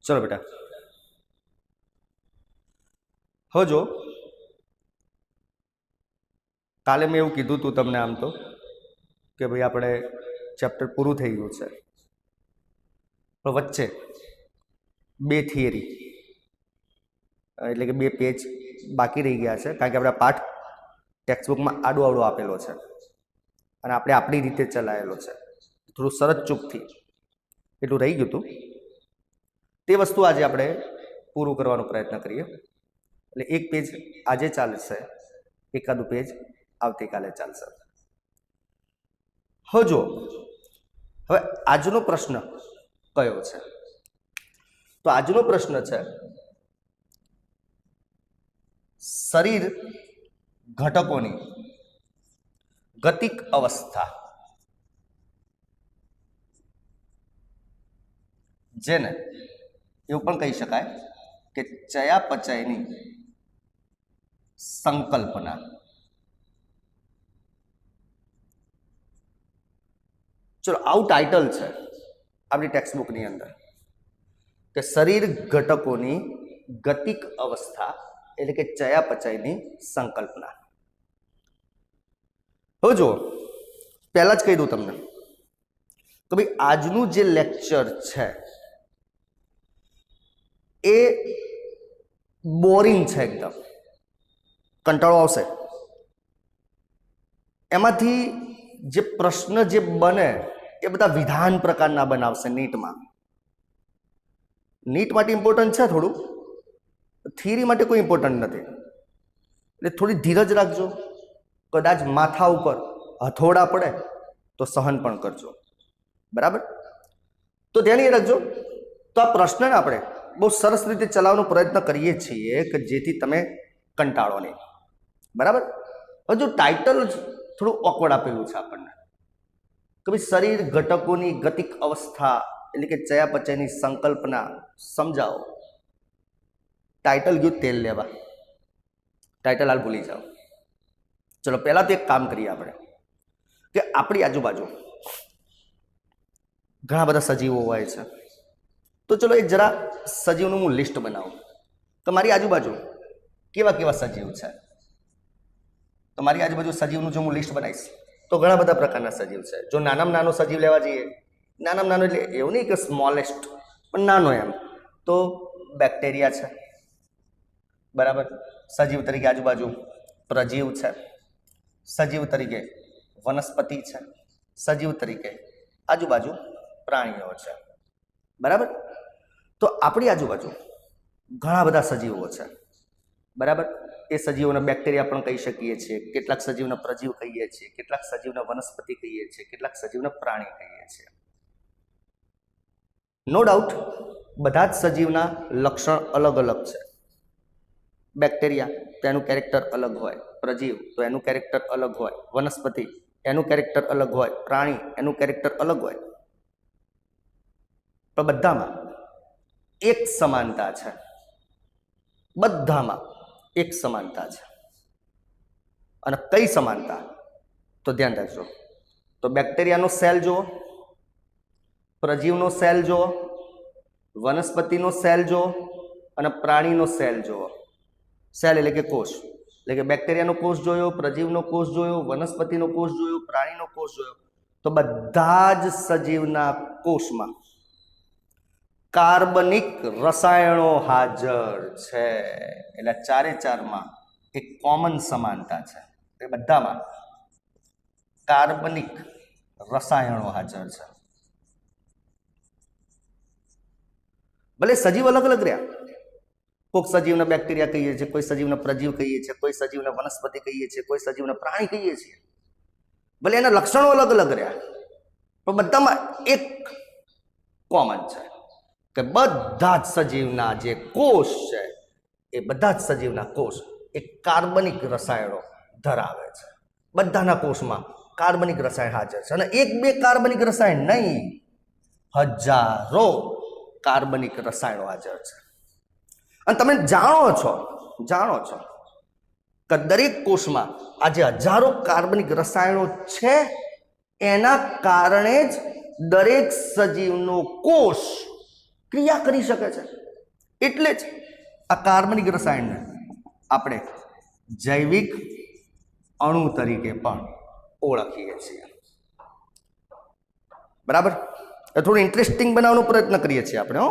चलो बेटा हो जो काले मैं एवं कीधु तू तमने आम तो कि भाई આપણે ચેપ્ટર પૂરું થઈ ગયું છે પણ વચ્ચે બે થિયરી એટલે કે બે પેજ બાકી રહી ગયા છે કારણ કે આપણે પાઠ ટેક્સ્ટબુકમાં આડો આડો આપેલો છે અને આપણે આપણી રીતે ચલાવેલો છે થોડું સરળ ચૂકથી એટલું રહી ગયું હતું તે વસ્તુ આજે આપણે પૂરું કરવાનો પ્રયત્ન કરીએ એટલે એક પેજ આજે ચાલશે એકાદું પેજ આવતીકાલે ચાલશે હવે જો હવે આજનો પ્રશ્ન કયો છે તો આજનો પ્રશ્ન છે શરીર ઘટકોની ગતિક અવસ્થા જેને એવું પણ કહી શકાય કે ચયાપચયની સંકલ્પના ચલો આવું ટાઇટલ છે આપણી ટેક્સ્ટબુકની અંદર કે શરીર ઘટકોની ગતિક અવસ્થા એટલે કે ચયાપચયની સંકલ્પના હવે જુઓ પહેલા જ કહી દઉં તમને કે ભાઈ આજનું જે લેક્ચર છે એ બોરિંગ છે એકદમ કંટાળો આવશે એમાંથી જે પ્રશ્ન જે બને એ બધા વિધાન પ્રકારના બનાવશે નીટમાં નીટ માટે ઇમ્પોર્ટન્ટ છે થોડું થિયરી માટે કોઈ ઇમ્પોર્ટન્ટ નથી એટલે થોડી ધીરજ રાખજો કદાચ માથા ઉપર હથોડા પડે તો સહન પણ કરજો બરાબર તો ધ્યાન એ રાખજો તો આ પ્રશ્નને આપણે બહુ સરસ રીતે ચલાવવાનો પ્રયત્ન કરીએ છીએ કે જેથી તમે કંટાળો નહીં બરાબર હવે જો ટાઇટલ થોડું ઓકવર્ડ આપેલું છે આપણને કે ભાઈ શરીર ઘટકોની ગતિક અવસ્થા એટલે કે ચયાપચયની સંકલ્પના સમજાવો ટાઇટલ ગયું તેલ લેવા ટાઇટલ હાલ ભૂલી જાઓ ચલો પહેલા તો એક કામ કરીએ આપણે કે આપણી આજુબાજુ ઘણા બધા સજીવો હોય છે તો ચલો એ જરા સજીવનું હું લિસ્ટ બનાવું તો મારી આજુબાજુ કેવા કેવા સજીવ છે તો મારી આજુબાજુ સજીવનું જો હું લિસ્ટ બનાવીશ તો ઘણા બધા પ્રકારના સજીવ છે જો નાનામાં નાનો સજીવ લેવા જઈએ નાનામાં નાનો એટલે એવું નહીં કે સ્મોલેસ્ટ પણ નાનો એમ તો બેક્ટેરિયા છે બરાબર સજીવ તરીકે આજુબાજુ પ્રજીવ છે સજીવ તરીકે વનસ્પતિ છે સજીવ તરીકે આજુબાજુ પ્રાણીઓ છે બરાબર તો આપણી આજુબાજુ ઘણા બધા સજીવો છે બરાબર એ સજીવોને બેક્ટેરિયા પણ કહી શકીએ છીએ કેટલાક સજીવને પ્રજીવ કહીએ છીએ કેટલાક સજીવને વનસ્પતિ કહીએ છીએ કેટલાક સજીવને પ્રાણી કહીએ છીએ નો ડાઉટ બધા જ સજીવના લક્ષણ અલગ અલગ છે બેક્ટેરિયા તો એનું કેરેક્ટર અલગ હોય પ્રજીવ તો એનું કેરેક્ટર અલગ હોય વનસ્પતિ એનું કેરેક્ટર અલગ હોય પ્રાણી એનું કેરેક્ટર અલગ હોય પણ બધામાં એક સમાનતા છે બધામાં એક સમાનતા છે અને કઈ સમાનતા તો ધ્યાન રાખજો તો બેક્ટેરિયાનો સેલ જુઓ પ્રજીવનો સેલ જુઓ વનસ્પતિનો સેલ જુઓ અને પ્રાણીનો સેલ જુઓ સેલ એટલે કે કોષ એટલે કે બેક્ટેરિયાનો કોષ જોયો પ્રજીવનો કોષ જોયો વનસ્પતિનો કોષ જોયો પ્રાણીનો કોષ જોયો તો બધા જ સજીવના કોષમાં કાર્બનિક રસાયણો હાજર છે એટલે ચારે ચારમાં એક કોમન સમાનતા છે એ બધામાં કાર્બનિક રસાયણો હાજર છે ભલે સજીવ અલગ અલગ રહ્યા કોઈક સજીવને બેક્ટેરિયા કહીએ છીએ કોઈ સજીવને પ્રજીવ કહીએ છીએ કોઈ સજીવને વનસ્પતિ કહીએ છીએ કોઈ સજીવને પ્રાણી કહીએ છીએ ભલે એના લક્ષણો અલગ અલગ રહ્યા પણ બધામાં એક કોમન છે કે બધા જ સજીવના જે કોષ છે એ બધા જ સજીવના કોષ એ કાર્બનિક રસાયણો ધરાવે છે બધાના કોષમાં કાર્બનિક રસાયણ હાજર છે અને એક બે કાર્બનિક રસાયણ નહીં હજારો કાર્બનિક રસાયણો હાજર છે અને તમે જાણો છો કે દરેક કોષમાં આ જે હજારો કાર્બનિક રસાયણો છે એના કારણે જ દરેક સજીવનો કોષ ક્રિયા કરી શકે છે. એટલે જ આ કાર્બનિક રસાયણને આપણે જૈવિક અણુ તરીકે પણ ઓળખીએ છીએ. બરાબર? થોડું ઇન્ટરેસ્ટિંગ બનાવવાનો પ્રયત્ન કરીએ છીએ આપણે.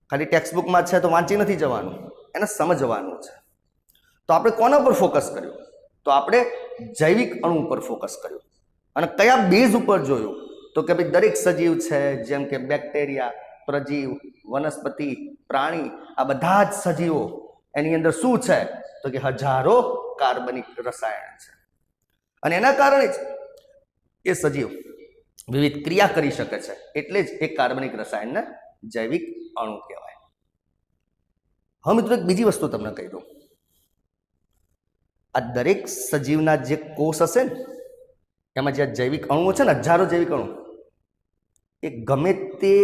ખાલી ટેક્સ્ટબુકમાં છે તો વાંચી નથી જવાનું, એને સમજવાનું છે. તો આપણે કોના ઉપર ફોકસ કર્યું? તો આપણે જૈવિક અણુ ઉપર ફોકસ કર્યું. અને કયા બેઝ ઉપર જોયું? તો કે ભાઈ દરેક સજીવ છે, જેમ કે બેક્ટેરિયા, પ્રજીવ, વનસ્પતિ, પ્રાણી, આ બધા જ સજીવો એની અંદર શું છે? તો કે હજારો કાર્બનિક રસાયણ છે. અને એના કારણે જ એ સજીવ વિવિધ ક્રિયા કરી શકે છે. એટલે જ એક કાર્બનિક રસાયણને જૈવિક અણુ કહેવાય. હવે મિત્રો એક બીજી વસ્તુ તમને કહી દઉં. આ દરેક સજીવના જે કોષ હશે ને, એમાં જે જૈવિક અણુઓ છે ને, હજારો જૈવિક અણુ, એ ગમે તે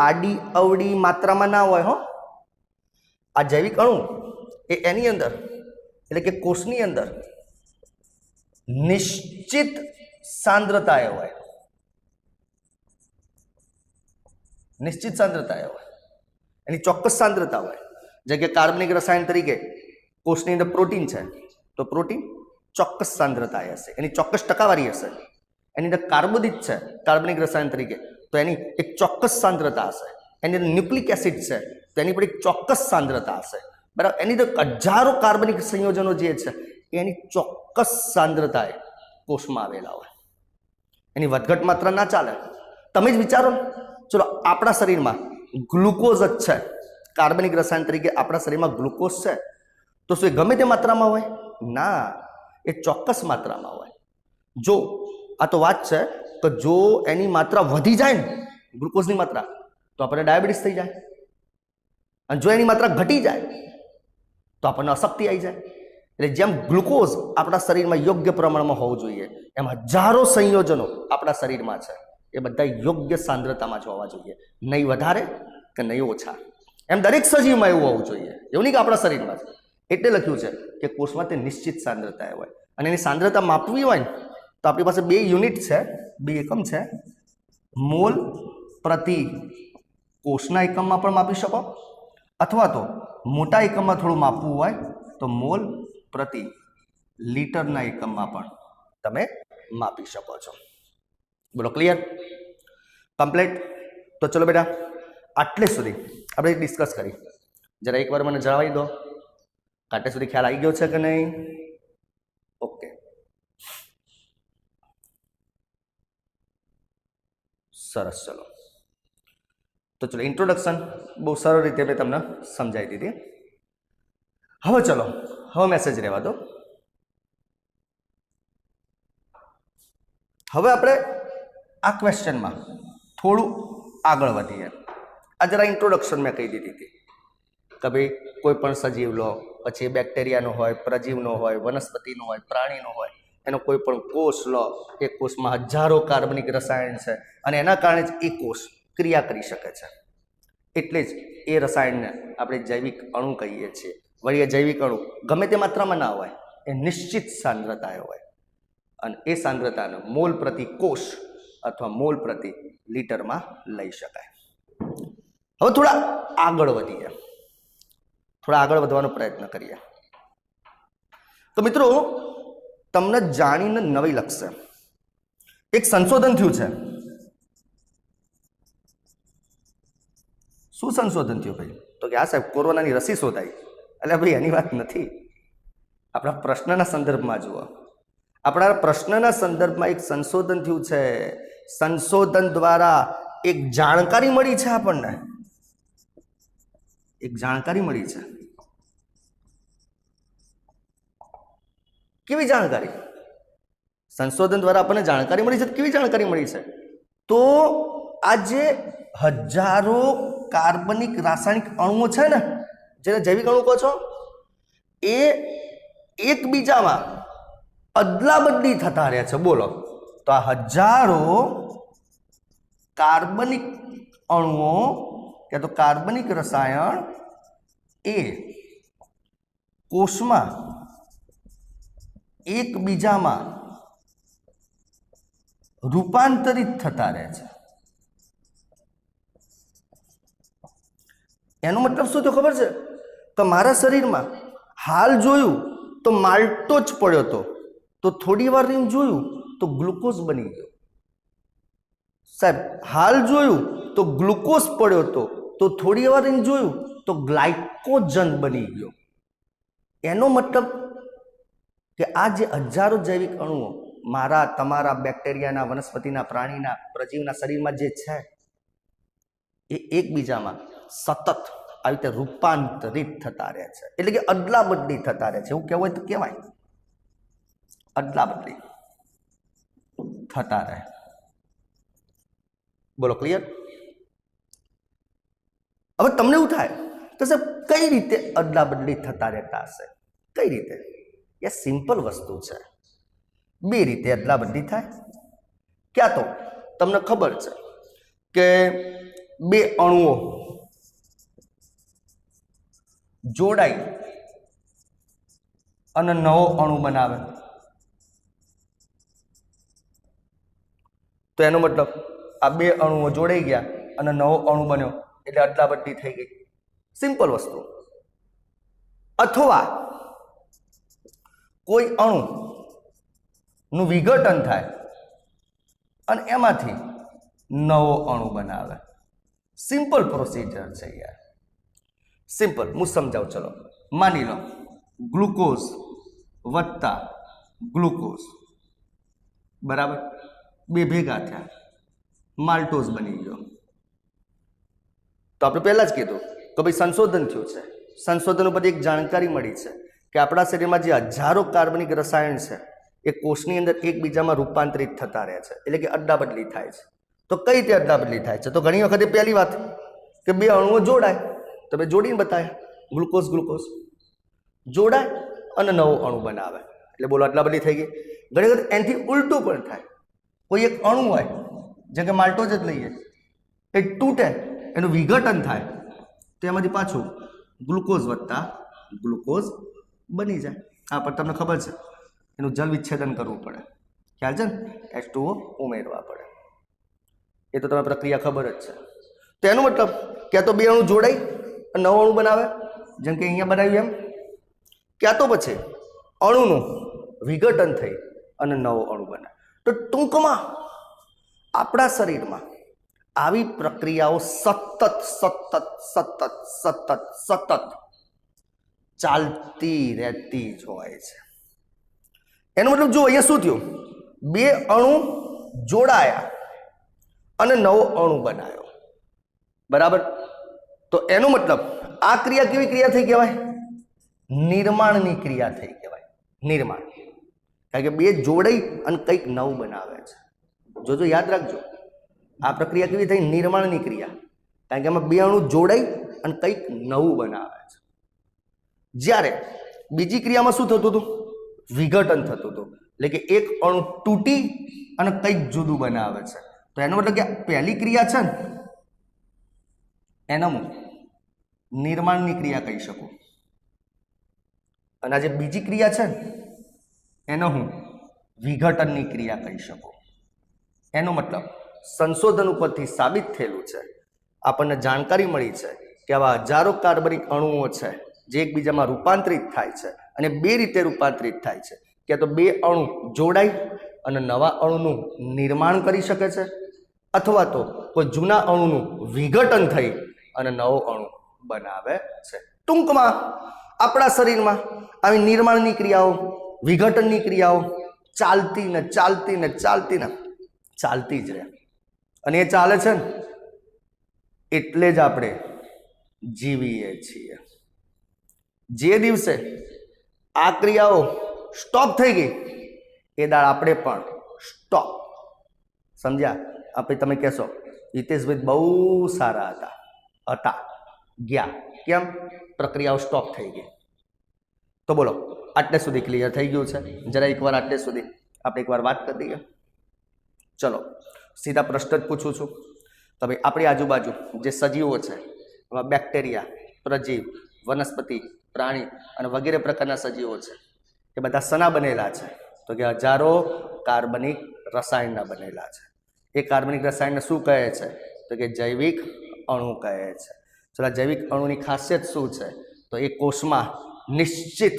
આડી અવડી માત્રામાં ના હોય. આ જૈવિક અણુ એ એની અંદર, એટલે કે કોષની અંદર નિશ્ચિત સાંદ્રતાએ હોય. નિશ્ચિત સાંદ્રતાએ હોય, એની ચોક્કસ સાંદ્રતા હોય. જેમ કે કાર્બનિક રસાયણ તરીકે કોષની અંદર પ્રોટીન છે, તો પ્રોટીન ચોક્કસ સાંદ્રતાએ હશે, એની ચોક્કસ ટકાવારી હશે. એની અંદર કાર્બોદિત છે કાર્બનિક રસાયણ તરીકે, તો એની એક ચોક્કસ સાંદ્રતા હશે. એની અંદર ન્યુક્લિક એસિડ છે, તો એની પર એક ચોક્કસ સાંદ્રતા હશે. બરાબર? એની અંદર હજારો કાર્બનિક સંયોજનો જે છે એની ચોક્કસ સાંદ્રતાએ કોષમાં આવેલા હોય. એની વધઘટ માત્ર ના ચાલે. તમે જ વિચારો ને, ચલો આપણા શરીરમાં ગ્લુકોઝ જ છે, કાર્બનિક રસાયણ તરીકે આપણા શરીરમાં ગ્લુકોઝ છે, તો શું એ ગમે તે માત્રામાં હોય? ના, એ ચોક્કસ માત્રામાં હોય. જો આ તો વાત છે કે જો એની માત્રા વધી જાય ને, ગ્લુકોઝની માત્રા, તો આપણને ડાયાબિટીસ થઈ જાય. અને જો એની માત્રા ઘટી જાય તો આપણને અશક્તિ આવી જાય. એટલે જેમ ગ્લુકોઝ આપણા શરીરમાં યોગ્ય પ્રમાણમાં હોવું જોઈએ, એમ હજારો સંયોજનો આપણા શરીરમાં છે, એ બધા યોગ્ય સાંદ્રતામાં જ હોવા જોઈએ, નહીં વધારે કે નહીં ઓછા. એમ દરેક સજીવમાં એવું હોવું જોઈએ, એવું નહીં કે આપણા શરીરમાં છે. એટલે લખ્યું છે કે કોષમાં તે નિશ્ચિત સાંદ્રતાએ હોય. અને એની સાંદ્રતા માપવી હોય ને, તો આપણી પાસે 2 યુનિટ છે, 2 એકમ છે. મોલ પ્રતિ કોષના એકમમાં પણ માપી શકો, અથવા તો મોટા એકમમાં થોડું માપવું હોય તો મોલ પ્રતિ લીટરના એકમમાં પણ તમે માપી શકો છો. બોલો, ક્લિયર? કમ્પ્લીટ? તો ચલો બેટા, આટલે સુધી આપણે ડિસ્કસ કરી. જરા એકવાર મને જણાવી દો, આટલે સુધી ખ્યાલ આવી ગયો છે કે નહીં? ઓકે, સરસ. ચલો તો ચલો, ઇન્ટ્રોડક્શન બહુ સરળ રીતે મેં તમને સમજાવી દીધી. હવે ચલો, હવે મેસેજ રહેવા દો. હવે આપણે આ ક્વેશ્ચનમાં થોડું આગળ વધીએ. આ જરા ઇન્ટ્રોડક્શન મેં કહી દીધી હતી કે ભાઈ કોઈ પણ સજીવ લો, પછી બેક્ટેરિયાનો હોય, પ્રજીવનો હોય, વનસ્પતિનો હોય, પ્રાણીનો હોય, એનો કોઈ પણ કોષ લો, એ કોષમાં હજારો કાર્બનિક રસાયણ છે, અને એના કારણે જ એ કોષ ક્રિયા કરી શકે છે. એટલે જ એ રસાયણને આપણે જૈવિક અણુ કહીએ છીએ. વળી એ જૈવિક અણુ ગમે તે માત્રામાં ના હોય, એ નિશ્ચિત સાંદ્રતાએ હોય. અને એ સાંદ્રતાને મોલ પ્રતિ કોષ અથવા મોલ પ્રતિ લીટરમાં લઈ શકાય. હવે થોડા આગળ વધીએ, થોડા આગળ વધવાનો પ્રયત્ન કરીએ. તો મિત્રો, તમને જાણીને નવી લાગશે. એક સંશોધન થયું છે. શું સંશોધન થયું ભાઈ? તો કે આ સાહેબ કોરોનાની રસી શોધાઈ. એટલે ભાઈ એની વાત નથી, આપણા પ્રશ્નના સંદર્ભમાં જુઓ. આપણા પ્રશ્નના સંદર્ભમાં એક સંશોધન થયું છે. સંશોધન દ્વારા એક જાણકારી મળી છે આપણને, એક જાણકારી મળી છે. કેવી જાણકારી? સંશોધન દ્વારા આપણને જાણકારી મળી છે. કેવી જાણકારી મળી છે? તો આ જે હજારો કાર્બનિક રાસાયણિક અણુઓ છે ને, જેને જૈવિક અણુ કહો છો, એ એકબીજામાં અદલા બદલી થતા રહે છે. બોલો, તો આ હજારો કાર્બનિક અણુઓ કે તો કાર્બનિક રસાયણ એ કોષમાં એકબીજામાં રૂપાંતરિત થતા રહે છે. એનો મતલબ શું થયો ખબર છે? તો મારા શરીરમાં હાલ જોયું તો માલ્ટો જ પડ્યો હતો, તો થોડી વાર રહીને જોયું તો ગ્લુકોઝ બની ગયો. સાહેબ, હાલ જોયું તો ગ્લુકોઝ પડ્યો હતો, તો થોડી વાર રહીને જોયું તો ગ્લાયકોજન બની ગયો. એનો મતલબ કે આ જે હજારો જૈવિક અણુઓ મારા, તમારા, બેક્ટેરિયાના, વનસ્પતિના, પ્રાણીના, પ્રજીવના શરીરમાં જે છે એ એકબીજામાં સતત આવી રીતે રૂપાંતરિત થતા રહે છે. એટલે કે અદલા બદલી થતા રહે છે. એવું કહેવાય તો કહેવાય, અદલા બદલી થતા રહે. બોલો, ક્લિયર? હવે તમને એવું થાય કે સાહેબ કઈ રીતે અદલા બદલી થતા રહેતા હશે? કઈ રીતે? એ સિમ્પલ વસ્તુ છે. બે રીતે અદલા બદલી થાય. ક્યાં તો તમને ખબર છે કે બે અણુઓ જોડાઈ અને નવો અણુ બનાવે, તો એનો મતલબ આ બે અણુઓ જોડાઈ ગયા અને નવો અણુ બન્યો એટલે અદલા બદલી થઈ ગઈ. સિમ્પલ વસ્તુ. અથવા કોઈ અણુ નું વિઘટન થાય અને એમાંથી નવો અણુ બનાવે. સિમ્પલ પ્રોસિજર છે યાર, સિમ્પલ. હું સમજાવું, ચલો. માની લો ગ્લુકોઝ વત્તા ગ્લુકોઝ બરાબર બે ભેગા થયા, માલ્ટોઝ બની ગયો. તો આપણે પહેલા જ કીધું કે ભાઈ સંશોધન થયું છે. સંશોધન ઉપરથી એક જાણકારી મળી છે કે આપણા શરીરમાં જે હજારો કાર્બનિક રસાયણ છે એ કોષની અંદર એકબીજામાં રૂપાંતરિત થતા રહે છે, એટલે કે અદલા બદલી થાય છે. તો કઈ રીતે અદલા બદલી થાય છે? તો ઘણી વખતે પહેલી વાત કે બે અણુઓ જોડાય, તો મેં જોડીને બતાવ્યા, ગ્લુકોઝ ગ્લુકોઝ જોડાય અને નવો અણુ બનાવે, એટલે બોલો અદલા બદલી થઈ ગઈ. ઘણી વખત એનાથી ઉલટું પણ થાય. કોઈ એક અણુ હોય, જેમ કે માલ્ટોઝ જ લઈએ, એ તૂટે, એનું વિઘટન થાય, તો એમાંથી પાછું ગ્લુકોઝ વત્તા ગ્લુકોઝ બની જાય. આ પર તમને ખબર છે એનું જલ વિચ્છેદન કરવું પડે, ખ્યાલ છે ને? H2O ઉમેરવા પડે. એ તો તમને પ્રક્રિયા ખબર જ છે. તો એનો મતલબ ક્યાં તો બે અણુ જોડાઈ અને નવો અણુ બનાવે, જેમ કે અહીંયા બનાવ્યું એમ, ક્યાં તો પછી અણુનું વિઘટન થઈ અને નવો અણુ બનાવે. તો ટૂંકમાં આપણા શરીરમાં આવી પ્રક્રિયાઓ સતત સતત સતત સતત સતત ચાલતી રહેતી જ હોય છે. એનો મતલબ જો અહીંયા શું થયું, બે અણુ જોડાયા અને નવો અણુ બનાવ્યો, બરાબર? તો એનો મતલબ આ ક્રિયા કેવી ક્રિયા થઈ કહેવાય? નિર્માણની ક્રિયા થઈ કહેવાય. નિર્માણ. કારણ કે બે જોડાઈ અને કંઈક નવું બનાવે છે. જોજો, યાદ રાખજો, આ પ્રક્રિયા કેવી થઈ? નિર્માણની ક્રિયા. કારણ કે એમાં બે અણુ જોડાઈ અને કંઈક નવું બનાવે છે. જ્યારે બીજી ક્રિયામાં શું થતું હતું? વિઘટન થતું હતું. એટલે કે એક અણુ તૂટી અને કંઈક જુદું બનાવે છે. તો એનો મતલબ કે પહેલી ક્રિયા છે ને એને હું નિર્માણની ક્રિયા કહી શકું, અને આ જે બીજી ક્રિયા છે ને એને હું વિઘટનની ક્રિયા કહી શકું. એનો મતલબ સંશોધન ઉપરથી સાબિત થયેલું છે, આપણને જાણકારી મળી છે કે આવા હજારો કાર્બનિક અણુઓ છે જે એકબીજામાં રૂપાંતરિત થાય છે, અને બે રીતે રૂપાંતરિત થાય છે. ક્યાં તો બે અણુ જોડાઈ અને નવા અણુનું નિર્માણ કરી શકે છે, અથવા તો કોઈ જૂના અણુનું વિઘટન થઈ અને નવો અણુ બનાવે છે. ટૂંકમાં આપણા શરીરમાં આવી નિર્માણની ક્રિયાઓ, વિઘટનની ક્રિયાઓ ચાલતી ને ચાલતી ને ચાલતી ને ચાલતી જ રહે. અને એ ચાલે છે ને એટલે જ આપણે જીવીએ છીએ. જે દિવસે આ ક્રિયાઓ સ્ટોપ થઈ ગઈ એ દાડ આપણે પણ સ્ટોપ. સમજ્યા? આપણે તમે કહેશો હિતેશભાઈ બહુ સારા હતા ગયા. કેમ? પ્રક્રિયાઓ સ્ટોપ થઈ ગઈ. તો બોલો, આટલે સુધી ક્લિયર થઈ ગયું છે? જરા એકવાર આટલે સુધી આપણે એકવાર વાત કરી દઈએ. ચલો, સીધા પ્રશ્ન જ પૂછું છું. તો ભાઈ આપણી આજુબાજુ જે સજીવો છે, એમાં બેક્ટેરિયા, પ્રજીવ, વનસ્પતિ, પ્રાણી અને વગેરે પ્રકારના સજીવો છે, એ બધા શેના બનેલા છે? તો કે હજારો કાર્બનિક રસાયણના બનેલા છે. એ કાર્બનિક રસાયણને શું કહે છે? તો કે જૈવિક અણુ કહે છે. चलो जैविक अणु की खासियत शू है तो ये कोष में निश्चित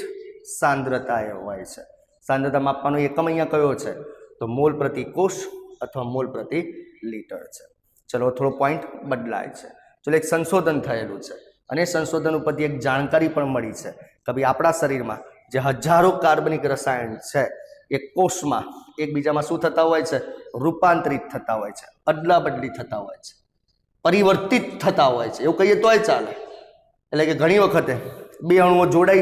सांद्रता होय छे। सांद्रता मापવાનો एकम अहींया कयो छे तो मोल प्रति कोष अथवा मोल प्रति लीटर है। चलो थोड़ो पॉइंट बदलाय छे। चलो एक संशोधन थयेलुं छे अने संशोधन उपरथी एक जानकारी पण मळी छे के भाई आपणा शरीरमां जे हजारों कार्बनिक रसायण छे ए कोषमां एकबीजामां शुं थता होय छे रूपांतरित थता होय छे, अदला बदली थता होय छे, परिवर्तित थता होय छे। एवुं कहीए तोय चाले। एटले के घणी वखते बे अणुओ जोड़ाई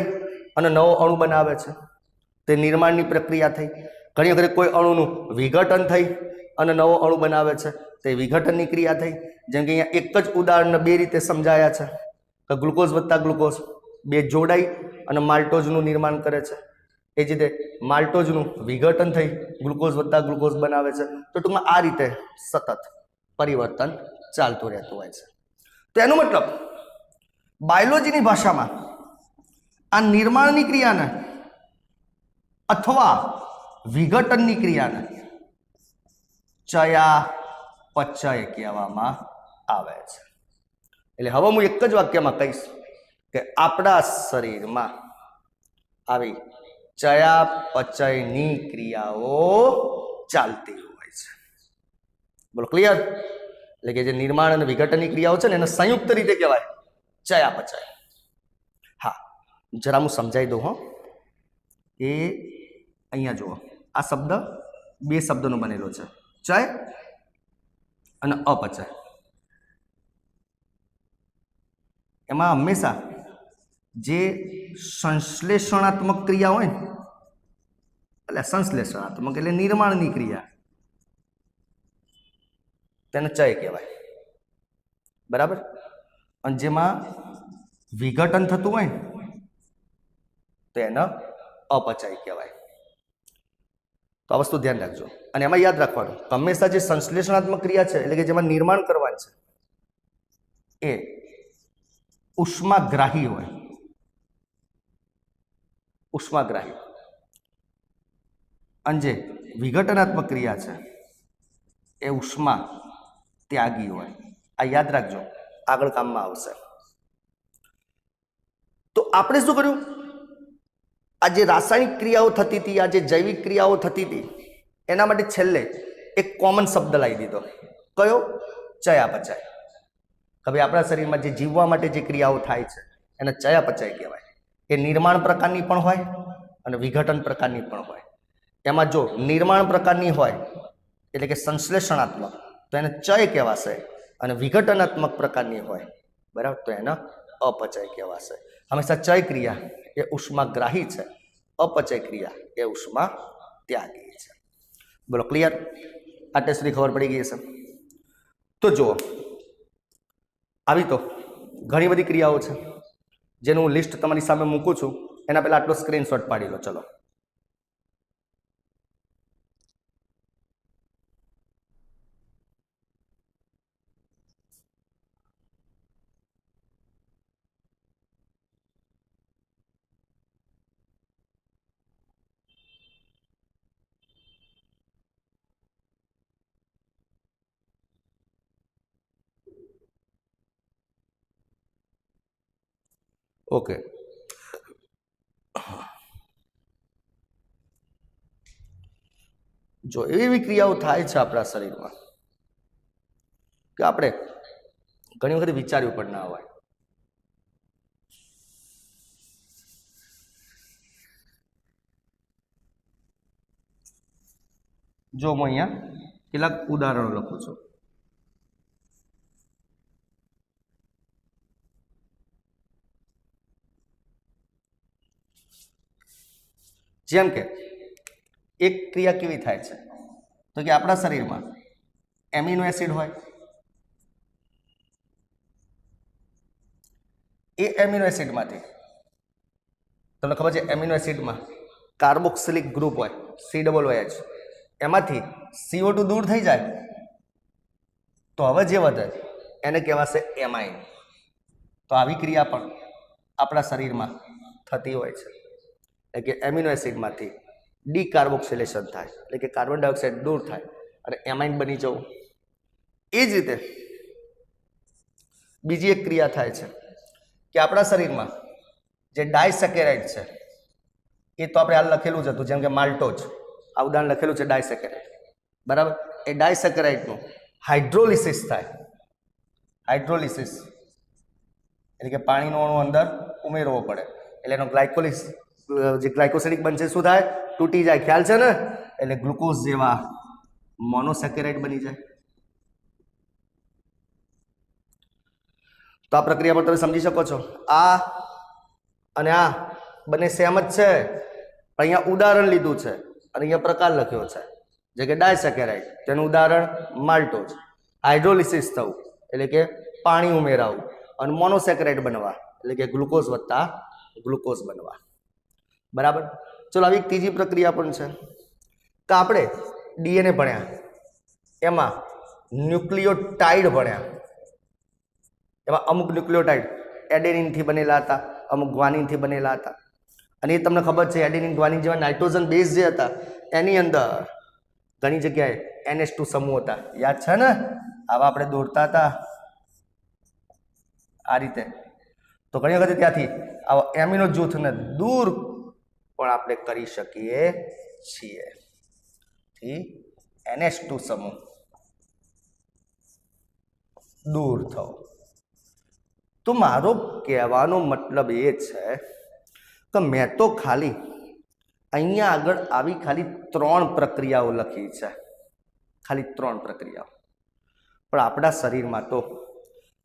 अने नवो अणु बनावे छे ते निर्माणनी प्रक्रिया थई। घणी वखते कोई अणुनुं विघटन थई अने नवो अणु बनावे छे ते विघटननी क्रिया थई। जेम के अहींया एक ज उदाहरण बे रीते समजाया छे के ग्लूकोज वत्ता ग्लूकोज बे जोड़ाई अने माल्टोजनुं निर्माण करे छे। ए ज रीते माल्टोजनुं विघटन थई ग्लूकोज वत्ता ग्लूकोज बनावे छे। तो टूंकमां आ रीते सतत परिवर्तन चालतुं रहेतुं होय छे। तो एनो मतलब बायोलॉजीनी भाषामां आ निर्माणनी क्रियाने अथवा विघटननी क्रियाने चयापचय कहेवामां आवे छे। एटले हवे हूँ एक ज वाक्यमां कहीश के आपणा शरीरमां आवी चयापचयनी क्रियाओ चालती होय छे। बोलो क्लियर? एटले के जे निर्माण अने विघटननी क्रियाओ छे ने एने संयुक्त रीते कहेवाय चयापचय। हाँ जरा हूँ समझाई दઉં हो ए अहींया जुओ आ शब्द बे शब्दों बनेलो छे चय अने अपचय। एमां हमेशा जे संश्लेषणात्मक क्रिया होय એટલે संश्लेषणात्मक એટલે निर्माणनी क्रिया તેને ચય કહેવાય બરાબર। અને જેમાં વિઘટન થતું હોય તો એને अपचय કહેવાય। तो आ वस्तु ध्यान रखो। અને એમાં યાદ રાખવાનું હંમેશા જે સંશ્લેષણાત્મક ક્રિયા છે એટલે કે જેમાં નિર્માણ કરવાનું છે એ ઉષ્માગ્રાહી હોય। ઉષ્માગ્રાહી અને જે વિઘટનાત્મક ક્રિયા છે એ ઉષ્મા त्यागी होय। आ याद रखो आगळ काममां आवशे। तो आपणे शुं कर्युं आ जे रासायणिक क्रियाओ थती थी आ जे जैविक क्रियाओ थती थी एना माटे छेल्ले एक कॉमन शब्द लावी दीधो कयो चयापचय। के भाई आपणा शरीरमां जे जीववा माटे जे क्रियाओ थाय छे एने चयापचय कहेवाय। ए निर्माण प्रकारनी पण होय अने विघटन प्रकारनी पण होय। एमां जो निर्माण प्रकारनी होय एटले के संश्लेषणात्मक तो एने चय कहेवाशे अने विघटनात्मक प्रकारनी होय बराबर तो एने अपचय कहेवाशे। हमेशा चय क्रिया ए उष्माग्राही है, अपचय क्रिया ए उष्मा त्यागी है। बोलो क्लियर? आ टेस्ट सुधी खबर पड़ी गई है। तो जो आवी तो घणी बधी क्रियाओ छे जेनुं हूँ लिस्ट तमारी सामे मूकूं छुं। एना पहेला आटलो स्क्रीनशॉट पाड़ी लो। चलो ओके। जो एवी क्रियाओ थाय छे आपणा शरीरमां के आपणे घणी वखत विचार्युं पण ना होय। जो हूँ अहींया કેટલાક ઉદાહરણો લખું છું। જેમ કે એક ક્રિયા કેવી થાય છે તો કે આપણા શરીરમાં એમિનો એસિડ હોય એ એમિનો એસિડમાંથી તમને ખબર છે એમિનો એસિડમાં કાર્બોક્સિલિક ગ્રુપ હોય COOH એમાંથી CO2 दूर થઈ જાય તો હવે જે વધે એને કહેવાશે એમાઇન। તો આવી ક્રિયા પણ આપણા શરીરમાં થતી હોય છે એટલે કે એમિનો એસિડમાંથી ડીકાર્બોક્સિલેશન થાય એટલે કે કાર્બન ડાયોક્સાઇડ દૂર થાય અને એમાઇન બની જવું। એ જ રીતે બીજી એક ક્રિયા થાય છે કે આપણા શરીરમાં જે ડાયસેકેરાઇડ છે એ તો આપણે હાલ લખેલું જ હતું, જેમ કે માલ્ટોજ, આ ઉદાહરણ લખેલું છે ડાયસેકેરાઇડ, બરાબર. એ ડાયસેકેરાઇડનું હાઇડ્રોલિસિસ થાય. હાઇડ્રોલિસિસ એટલે કે પાણીનો અણુ અંદર ઉમેરવો પડે એટલે એનો જે ગ્લાયકોસિડિક બનશે શું થાય? તૂટી જાય. ખ્યાલ છે ને? એટલે ગ્લુકોઝ જેવા મોનોસેકેરાઇડ બની જાય. તો આ પ્રક્રિયા પણ તમે સમજી શકો છો. આ અને આ બંને સેમ જ છે, પણ અહીંયા ઉદાહરણ લીધું છે અને અહીંયા પ્રકાર લખ્યો છે, જે કે ડાયસેકેરાઇડ, તેનું ઉદાહરણ માલ્ટોજ. હાઇડ્રોલિસિસ થવું એટલે કે પાણી ઉમેરાવું, અને મોનોસેકેરાઇડ બનવા એટલે કે ગ્લુકોઝ વત્તા ગ્લુકોઝ બનવા, બરાબર. ચલો, આવી ત્રીજી પ્રક્રિયા પણ છે કે આપણે ડીએનએ ભણ્યા, એમાં ન્યુક્લિયોટાઇડ ભણ્યા. એમાં અમુક ન્યુક્લિયોટાઇડ એડેનિનથી બનેલા હતા, અમુક ગ્વાનિનથી બનેલા હતા. અને એ તમને ખબર છે, એડેનિન ગ્વાનિન જેવા નાઇટ્રોજન બેઝ જે હતા એની અંદર ઘણી જગ્યાએ NH2 સમૂહ હતા. યાદ છે ને? આવા આપણે દોરતા હતા આ રીતે. તો ઘણી વખત ત્યાંથી આવા એમિનો જૂથને દૂર પણ આપણે કરી શકીએ છીએ. NH2 સમૂહ દૂર થવો. તો મારો કહેવાનો મતલબ એ છે કે મેં તો ખાલી અહીંયા આગળ આવી ખાલી 3 પ્રક્રિયાઓ લખી છે, ખાલી 3 પ્રક્રિયાઓ. પણ આપણા શરીરમાં તો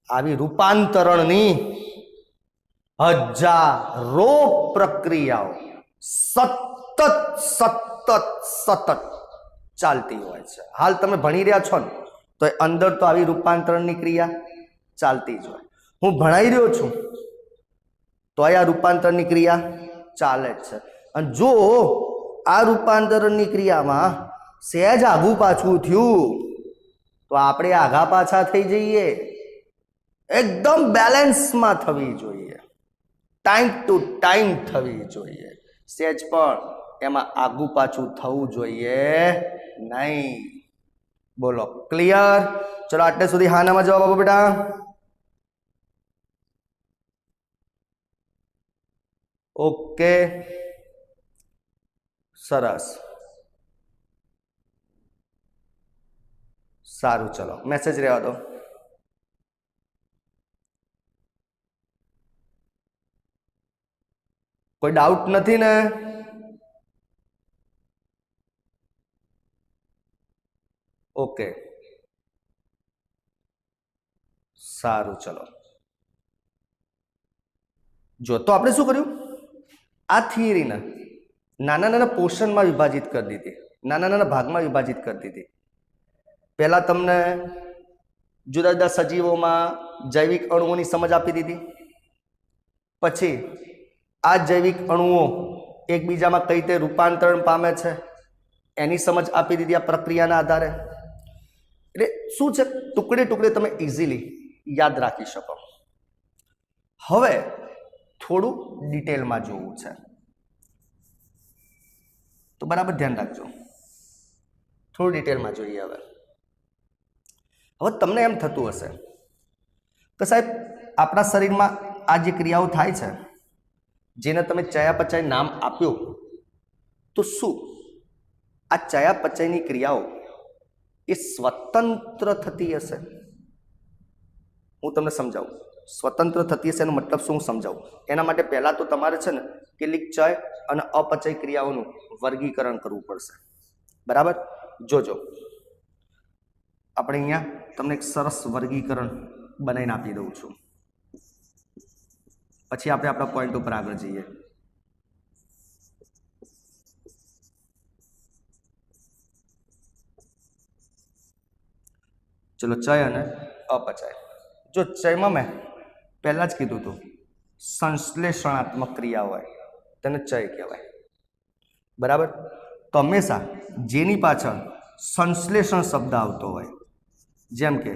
આવી રૂપાંતરણની હજારો પ્રક્રિયાઓ સતત ચાલતી હોય છે. હાલ તમે ભણી રહ્યા છો ને, તો અંદર તો આવી રૂપાંતરણની ક્રિયા ચાલતી જ હોય. હું ભણાઈ રહ્યો છું તો આ રૂપાંતરની ક્રિયા ચાલે જ છે. અને જો આ રૂપાંતરણની ક્રિયામાં સહેજ આઘું પાછું થયું તો આપણે આઘા પાછા થઈ જઈએ. એકદમ બેલેન્સમાં થવી જોઈએ, ટાઈમ ટુ ટાઈમ થવી જોઈએ. સહેજ પણ એમાં આઘું પાછું થવું જોઈએ નહીં. બોલો, ક્લિયર? ચલો, આટલે સુધી હાનામાં જવાબ આપો બેટા. ઓકે, સરસ, સારું. ચલો, મેસેજ રહેવા દો. કોઈ ડાઉટ નથી ને? ઓકે, સારું. ચલો, જો તો આપણે શું કર્યું? આ થિયરીને નાના નાના પોર્શનમાં વિભાજિત કરી દીધી, નાના નાના ભાગમાં વિભાજિત કરી દીધી. પહેલા તમને જુદા જુદા સજીવોમાં જૈવિક અણુઓની સમજ આપી દીધી. પછી આ જૈવિક અણુઓ એકબીજામાં કઈ રીતે રૂપાંતરણ પામે છે એની સમજ આપી દીધી આ પ્રક્રિયાના આધારે. એટલે શું છે, ટુકડે ટુકડે તમે ઇઝીલી યાદ રાખી શકો. હવે થોડું ડિટેલમાં જોવું છે, તો બરાબર ધ્યાન રાખજો. થોડું ડિટેલમાં જોઈએ. હવે તમને એમ થતું હશે કે સાહેબ, આપણા શરીરમાં આ જે ક્રિયાઓ થાય છે, જેને તમે ચયાપચય નામ આપ્યું, તો શું આ ચયાપચયની ક્રિયાઓ એ સ્વતંત્ર થતી હશે? હું તમને સમજાવું. સ્વતંત્ર થતી હશે એનો મતલબ શું હું સમજાવું. એના માટે પહેલા તો તમારે છે ને કેટલીક ચય અને અપચય ક્રિયાઓનું વર્ગીકરણ કરવું પડશે, બરાબર? જોજો, આપણે અહીંયા તમને એક સરસ વર્ગીકરણ બનાવીને આપી દઉં છું, પછી આપણે આપણા પોઈન્ટ ઉપર આગળ જઈએ. ચલો, ચય અને અપચય. જો ચયમાં મેં પહેલા જ કીધું હતું, સંશ્લેષણાત્મક ક્રિયા હોય તેને ચય કહેવાય, બરાબર? તો હંમેશા જેની પાછળ સંશ્લેષણ શબ્દ આવતો હોય, જેમ કે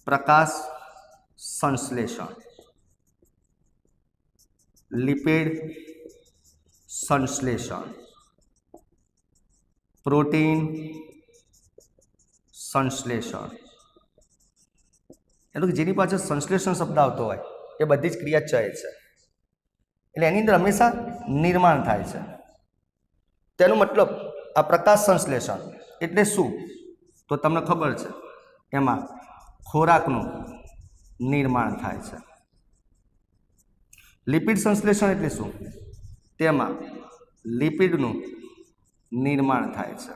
પ્રકાશ સંશ્લેષણ, લિપિડ સંશ્લેષણ, પ્રોટીન સંશ્લેષણ, એટલે કે જેની પાછળ સંશ્લેષણ શબ્દ આવતો હોય એ બધી જ ક્રિયા ચય છે, એટલે એની અંદર હંમેશા નિર્માણ થાય છે. તેનો મતલબ આ પ્રકાશ સંશ્લેષણ એટલે શું તો તમને ખબર છે, એમાં ખોરાકનું નિર્માણ થાય છે. લિપિડ સંશ્લેષણ એટલે શું, તેમાં લિપિડનું નિર્માણ થાય છે.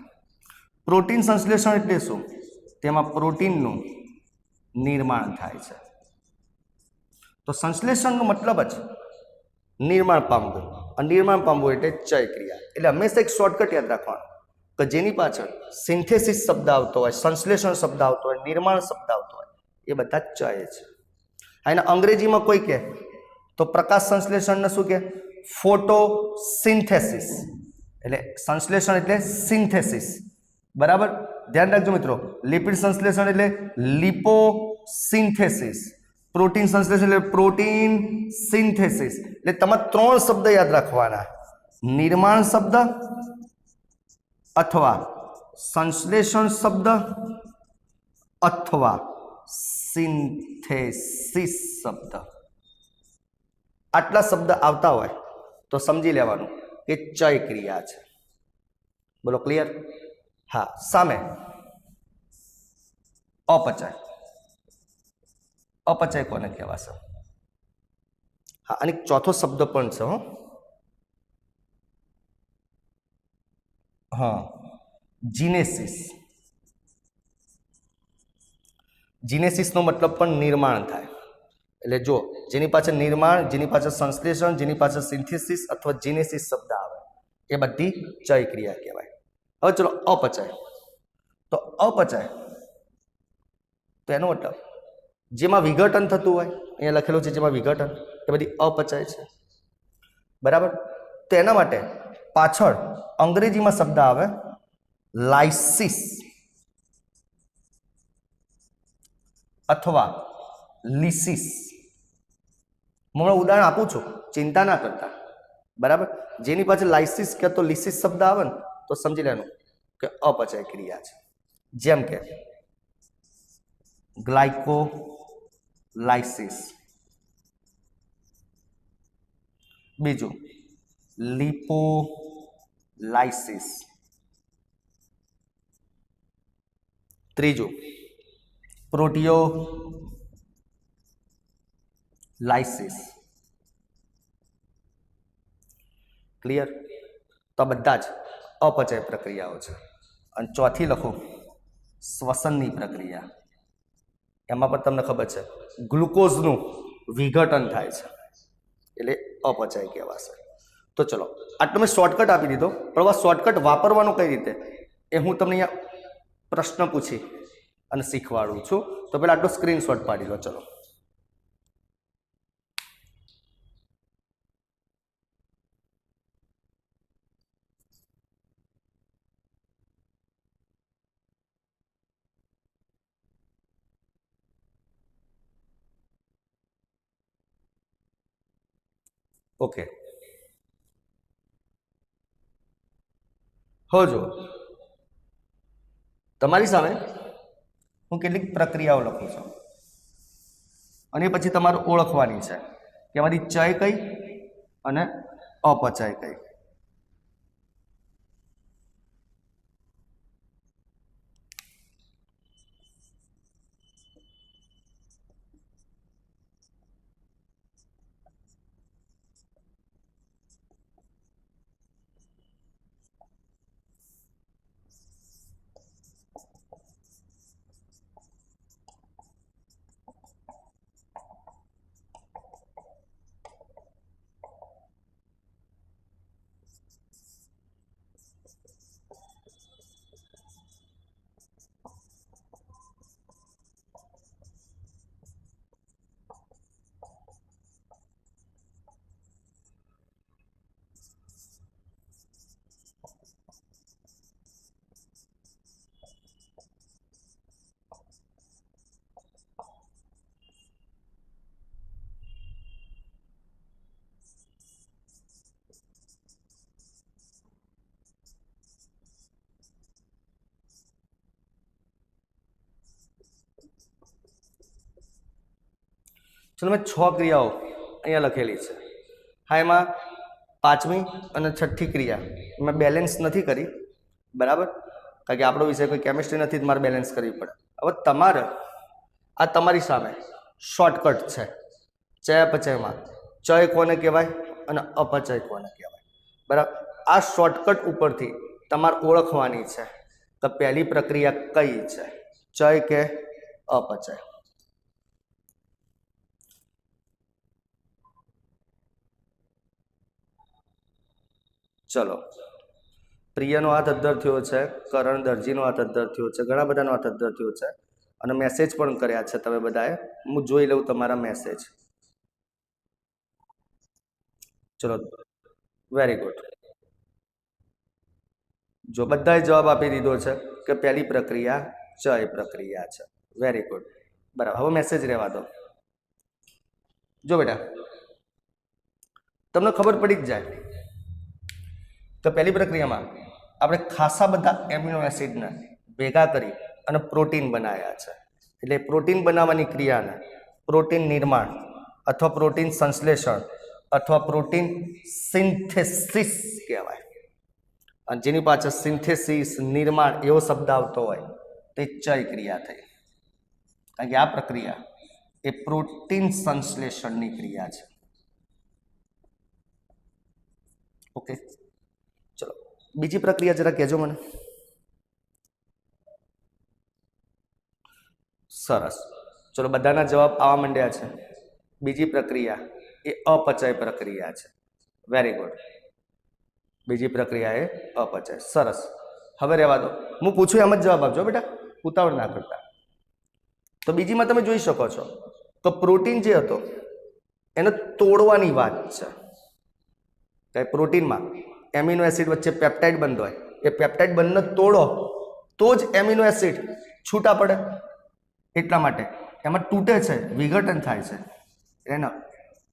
પ્રોટીન સંશ્લેષણ એટલે શું, તેમાં પ્રોટીનનું નિર્માણ થાય છે. તો સંશ્લેષણનો મતલબ જ નિર્માણ પામવું, અને નિર્માણ પામવું એટલે ચય ક્રિયા. એટલે હંમેશા એક શોર્ટકટ યાદ રાખવાનું કે જેની પાછળ સિન્થેસિસ શબ્દ આવતો હોય, સંશ્લેષણ શબ્દ આવતો હોય, નિર્માણ શબ્દ આવતો હોય એ બધા ચય છે. અને અંગ્રેજીમાં કોઈ કહે તો પ્રકાશ સંશ્લેષણને શું કહે, ફોટોસિન્થેસિસ. એટલે સંશ્લેષણ એટલે સિન્થેસિસ, બરાબર. ધ્યાન રાખજો મિત્રો, લિપિડ સંશ્લેષણ એટલે લિપોસિન્થેસિસ, પ્રોટીન સંશ્લેષણ એટલે પ્રોટીન સિન્થેસિસ. એટલે તમારે 3 શબ્દ યાદ રાખવાના, નિર્માણ શબ્દ અથવા સંશ્લેષણ શબ્દ અથવા સિન્થેસિસ શબ્દ. આટલા શબ્દ આવતા હોય તો સમજી લેવાનું કે ચય ક્રિયા છે. બોલો ક્લિયર? હા. સામે અપચય. અપચય કોને કહેવાશે? હા, અને ચોથો શબ્દ પણ છે હો. હા, જીનેસિસ. જીનેસિસનો મતલબ પણ નિર્માણ થાય. એટલે જો જેની પાછળ નિર્માણ, જેની પાછળ સંશ્લેષણ, જેની પાછળ સિન્થેસિસ અથવા જીનેસિસ શબ્દ આવે એ બધી ચય ક્રિયા કહેવાય. હવે ચલો અપચય. તો અપચય તો એનો મતલબ જેમાં વિઘટન થતું હોય, અહીંયા લખેલું છે જેમાં વિઘટન, એ બધી અપચય છે, બરાબર. તો એના માટે પાછળ અંગ્રેજીમાં શબ્દ આવે લાઇસિસ અથવા લિસિસ. હું ઉદાહરણ આપું છું, ચિંતા ના કરતા, બરાબર. જેની પાછળ લાઇસિસ કે તો લિસિસ શબ્દ આવે ને તો સમજી લેવાનું કે અપચય ક્રિયા છે. જેમ કે ગ્લાયકોલાઇસિસ, બીજું લિપોલાઇસિસ, ત્રીજું પ્રોટીયોલાઇસિસ. ક્લિયર? તો આ બધા જ અપચય પ્રક્રિયાઓ છે. અને ચોથી લખો શ્વસનની પ્રક્રિયા. એમાં પણ તમને ખબર છે ગ્લુકોઝનું વિઘટન થાય છે, એટલે અપચય કહેવાશે. તો ચલો, આટલો મેં શોર્ટકટ આપી દીધો, પણ આ શોર્ટકટ વાપરવાનો કઈ રીતે એ હું તમને અહીંયા પ્રશ્ન પૂછી અને શીખવાડું છું. તો પહેલાં આટલો સ્ક્રીનશોટ પાડી લો. ચલો, ઓકે. હવે જો તમારી સામે હું કેટલીક પ્રક્રિયાઓ લખું છું અને પછી તમારે ઓળખવાની છે કે એમાંથી ચય કઈ અને અપચય કઈ. ચલો મેં 6 ક્રિયાઓ અહીંયા લખેલી છે. હા, એમાં પાંચમી અને છઠ્ઠી ક્રિયા મેં બેલેન્સ નથી કરી, બરાબર, કારણ કે આપણો વિષય કોઈ કેમિસ્ટ્રી નથી, મારે બેલેન્સ કરવી પડે. હવે તમારે આ તમારી સામે શોર્ટકટ છે. ચયાપચયમાં ચય કોને કહેવાય અને અપચય કોને કહેવાય, બરાબર. આ શોર્ટકટ ઉપરથી તમારે ઓળખવાની છે તો પહેલી પ્રક્રિયા કઈ છે, ચય કે અપચય. ચલો, પ્રિયાનો હાથ અદ્ધર થયો છે, કરણ દરજીનો હાથ અદ્ધર થયો છે, ઘણા બધાનો હાથ અદ્ધર થયો છે અને મેસેજ પણ કર્યા છે તમે બધાએ. હું જોઈ લઉં તમારા મેસેજ. ચલો, વેરી ગુડ. જો બધાએ જવાબ આપી દીધો છે કે પહેલી પ્રક્રિયા ચય પ્રક્રિયા છે. વેરી ગુડ, બરાબર. હવે મેસેજ રહેવા દો. જો બેટા, તમને ખબર પડી જ જાય તો પહેલી પ્રક્રિયામાં આપણે ખાસા બધા એમિનો એસિડને ભેગા કરી અને પ્રોટીન બનાવ્યા છે. એટલે પ્રોટીન બનાવવાની ક્રિયાને પ્રોટીન નિર્માણ અથવા પ્રોટીન સંશ્લેષણ અથવા પ્રોટીન સિન્થેસિસ કહેવાય. અને જેની પાછળ સિન્થેસિસ, નિર્માણ એવો શબ્દ આવતો હોય તે ચય ક્રિયા થઈ. કારણ કે આ પ્રક્રિયા એ પ્રોટીન સંશ્લેષણની ક્રિયા છે. ઓકે, ચલો બીજી પ્રક્રિયા જરા કહેજો મને. સરસ, ચલો બધાના જવાબ આવવા માંડ્યા છે. બીજી પ્રક્રિયા એ અપચય પ્રક્રિયા છે. વેરી ગુડ, બીજી પ્રક્રિયા એ અપચય. સરસ, હવે રહેવા દો, હું પૂછું એમ જ જવાબ આપજો બેટા, ઉતાવળ ના કરતા. તો બીજીમાં તમે જોઈ શકો છો તો પ્રોટીન જે હતો એને તોડવાની વાત છે. કે પ્રોટીનમાં એમિનો એસિડ વચ્ચે પેપ્ટાઇડ બંધ હોય, એ પેપ્ટાઇડ બંધને તોડો તો જ એમિનો એસિડ છૂટા પડે. એટલા માટે એમાં તૂટે છે, વિઘટન થાય છે, એને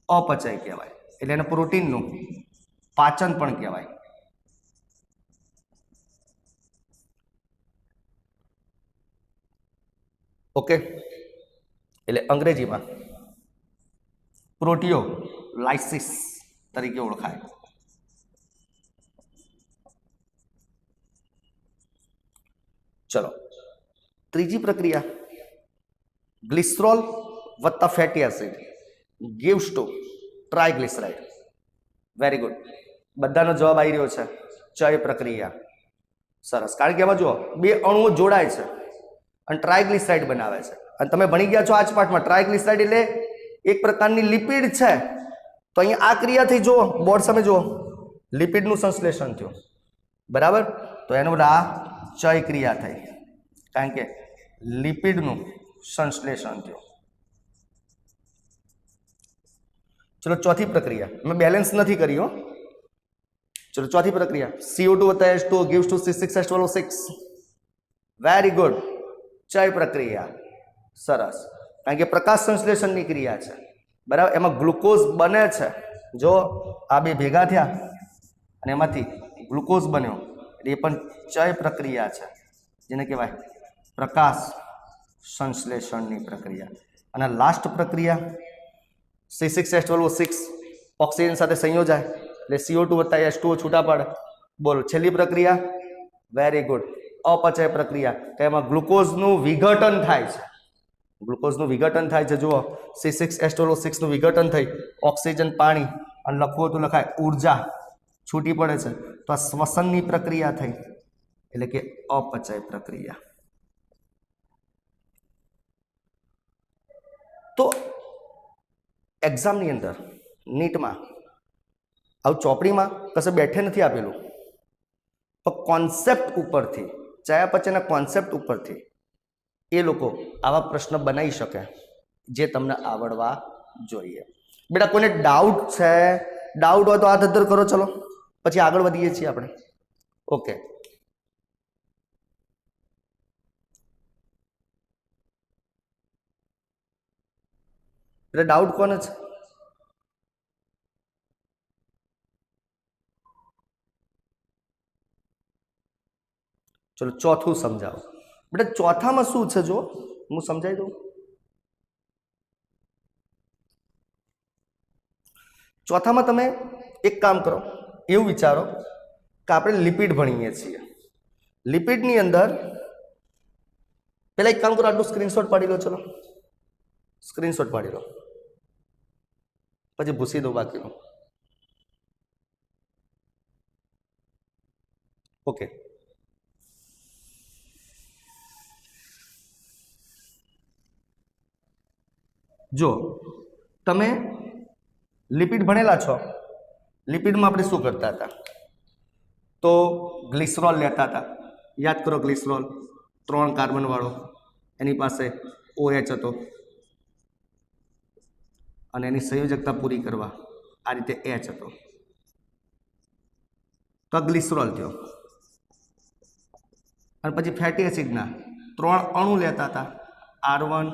અપચય કહેવાય. એટલે એને પ્રોટીનનું પાચન પણ કહેવાય. ઓકે, એટલે અંગ્રેજીમાં પ્રોટીઓલાઇસિસ તરીકે ઓળખાય. ચલો, ત્રીજી પ્રક્રિયા ગ્લિસરોલ વત્તા fatty acid gives to triglyceride. Very good, બધાનો જવાબ આવી રહ્યો છે ચય પ્રક્રિયા. સરસ, કારણ કે એમાં જુઓ બે અણુઓ જોડાય છે અને ટ્રાયગ્લિસરાઇડ બનાવે છે. અને તમે ભણી ગયા છો આ જ પાઠમાં, ટ્રાયગ્લિસરાઇડ એટલે એક પ્રકારની લિપિડ છે. તો અહીંયા આ ક્રિયાથી જુઓ, બોર્ડ સામે જુઓ, લિપિડનું સંશ્લેષણ થયું, બરાબર. તો એનો બધા આ ચય ક્રિયા થઈ, કારણ કે લિપિડનું સંશ્લેષણ થયું. ચલો ચોથી પ્રક્રિયા મેં બેલેન્સ નથી કરી હો. ચલો ચોથી પ્રક્રિયા CO2 વત્તા H2O gives to C6H12O6. Very good, ચય પ્રક્રિયા. સરસ, કારણ કે પ્રકાશ સંશ્લેષણની ક્રિયા છે, બરાબર. એમાં ગ્લુકોઝ બને છે. જો આ બે ભેગા થયા અને એમાંથી ગ્લુકોઝ બન્યો, એટલે એ પણ ચય પ્રક્રિયા છે, જેને કહેવાય પ્રકાશ સંશ્લેષણની પ્રક્રિયા. અને લાસ્ટ પ્રક્રિયા C6H12O6 ઓક્સિજન સાથે સંયોજાય એટલે CO2 વત્તા H2O છૂટા પડે. બોલો છેલ્લી પ્રક્રિયા. વેરી ગુડ, અપચય પ્રક્રિયા. તો એમાં ગ્લુકોઝનું વિઘટન થાય છે. ગ્લુકોઝનું વિઘટન થાય છે. જુઓ, C6H12O6 નું વિઘટન થઈ ઓક્સિજન, પાણી અને લખવું તો લખાય ઉર્જા છૂટી પડે છે. તો આ શ્વસનની પ્રક્રિયા થઈ, એટલે કે અપચય પ્રક્રિયા. તો એક્ઝામની અંદર નીટમાં આવું ચોપડીમાં કશે બેઠે નથી આપેલું, પણ કોન્સેપ્ટ ઉપરથી, ચયાપચયના કોન્સેપ્ટ ઉપરથી એ લોકો આવા પ્રશ્ન બનાવી શકે જે તમને આવડવા જોઈએ. બેટા કોઈને ડાઉટ છે? ડાઉટ હોય તો હાથ અદ્ધર કરો. ચલો પછી આગળ વધીએ છીએ આપણે. ઓકે, એટલે ડાઉટ કોને છે? ચલો ચોથું સમજાવો. બેટા ચોથામાં શું છે જો હું સમજાવી દઉં. ચોથામાં તમે એક કામ કરો, એવું વિચારો કે આપણે લિપિડ ભણીએ છીએ, લિપિડની અંદર પહેલા એક કામ કરો, આટલું સ્ક્રીનશોટ પાડી લો, ચલો સ્ક્રીનશોટ પાડી લો, પછી ભૂસી દો બાકીનું. ઓકે, જો તમે લિપિડ ભણેલા છો, લિપિડમાં આપણે શું કરતા હતા? તો ગ્લિસરોલ લેતા હતા, યાદ કરો ગ્લિસરોલ 3 કાર્બન વાળો, એની પાસે OH હતો અને એની સંયોજકતા પૂરી કરવા આ રીતે H હતો, તો ગ્લિસરોલ થયો. અને પછી ફેટી એસિડના 3 અણુ લેતા હતા, R1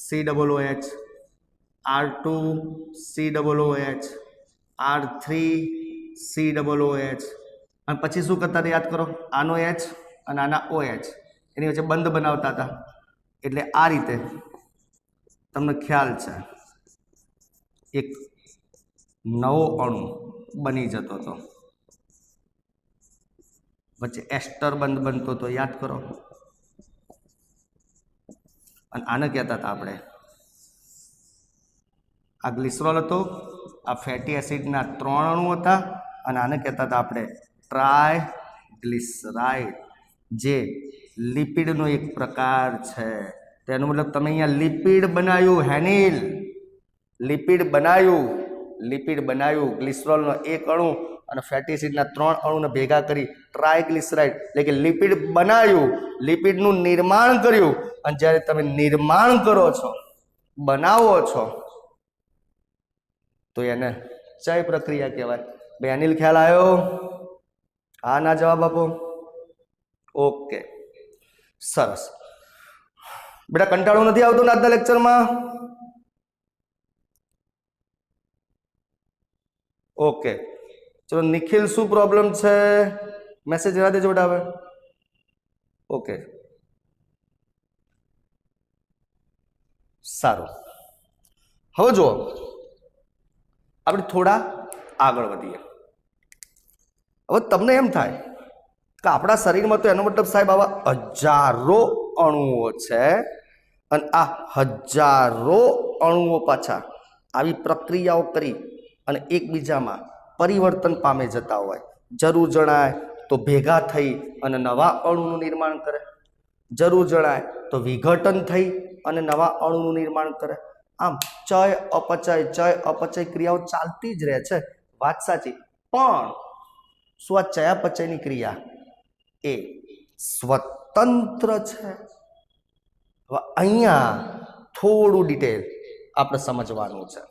COOH, R2 COOH, R3 COOH. અને પછી શું કરતા હતા યાદ કરો? આનો H અને આના OH એની વચ્ચે બંધ બનાવતા હતા. એટલે આ રીતે તમને ખ્યાલ છે એક નવો અણુ બની જતો હતો, વચ્ચે એસ્ટર બંધ બનતો હતો, યાદ કરો. અને આને કહેતા હતા આપણે, આ ગ્લિસરોલ હતો, આ ફેટી એસિડના 3 અણુ હતા, અને આને કહેતા હતા આપણે ટ્રાયગ્લિસરાઇડ, જે લિપિડનો એક પ્રકાર છે. તેનો મતલબ તમે અહીંયા લિપિડ બનાવ્યું, હેનિલ લિપિડ બનાવ્યું, ગ્લિસરોલનો એક અણુ અને ફેટી એસિડના 3 અણુને ભેગા કરી ટ્રાયગ્લિસરાઇડ એટલે કે લિપિડ બનાવ્યું, લિપિડનું નિર્માણ કર્યું. અને જ્યારે તમે નિર્માણ કરો છો, બનાવો છો, તો એને ચય પ્રક્રિયા કહેવાય. ભાઈ અનિલ ખ્યાલ આવ્યો? હા ના જવાબ આપો. ઓકે, સરસ. બેટા કંટાળો નથી આવતો ને આજના લેક્ચરમાં? ઓકે, ચલો નિખિલ શું પ્રોબ્લેમ છે? મેસેજ જવા દેજો બેટા હવે. ઓકે, સારું. હવે જુઓ, આપણે થોડા આગળ વધીએ. હવે તમને એમ થાય કે આપણા શરીરમાં તો એનો મતલબ સાહેબ આવા હજારો અણુઓ છે, અને આ હજારો અણુઓ પાછા આવી પ્રક્રિયાઓ કરી અને એકબીજામાં પરિવર્તન પામે જતા હોય. જરૂર જણાય તો ભેગા થઈ અને નવા અણુનું નિર્માણ કરે, જરૂર જણાય તો વિઘટન થઈ અને નવા અણુનું નિર્માણ કરે. આમ ચય અપચય ક્રિયાઓ ચાલતી જ રહે છે, વાત સાચી. પણ શું આ ચયાપચયની ક્રિયા એ સ્વતંત્ર છે? હવે અહીંયા થોડું ડિટેલ આપણે સમજવાનું છે.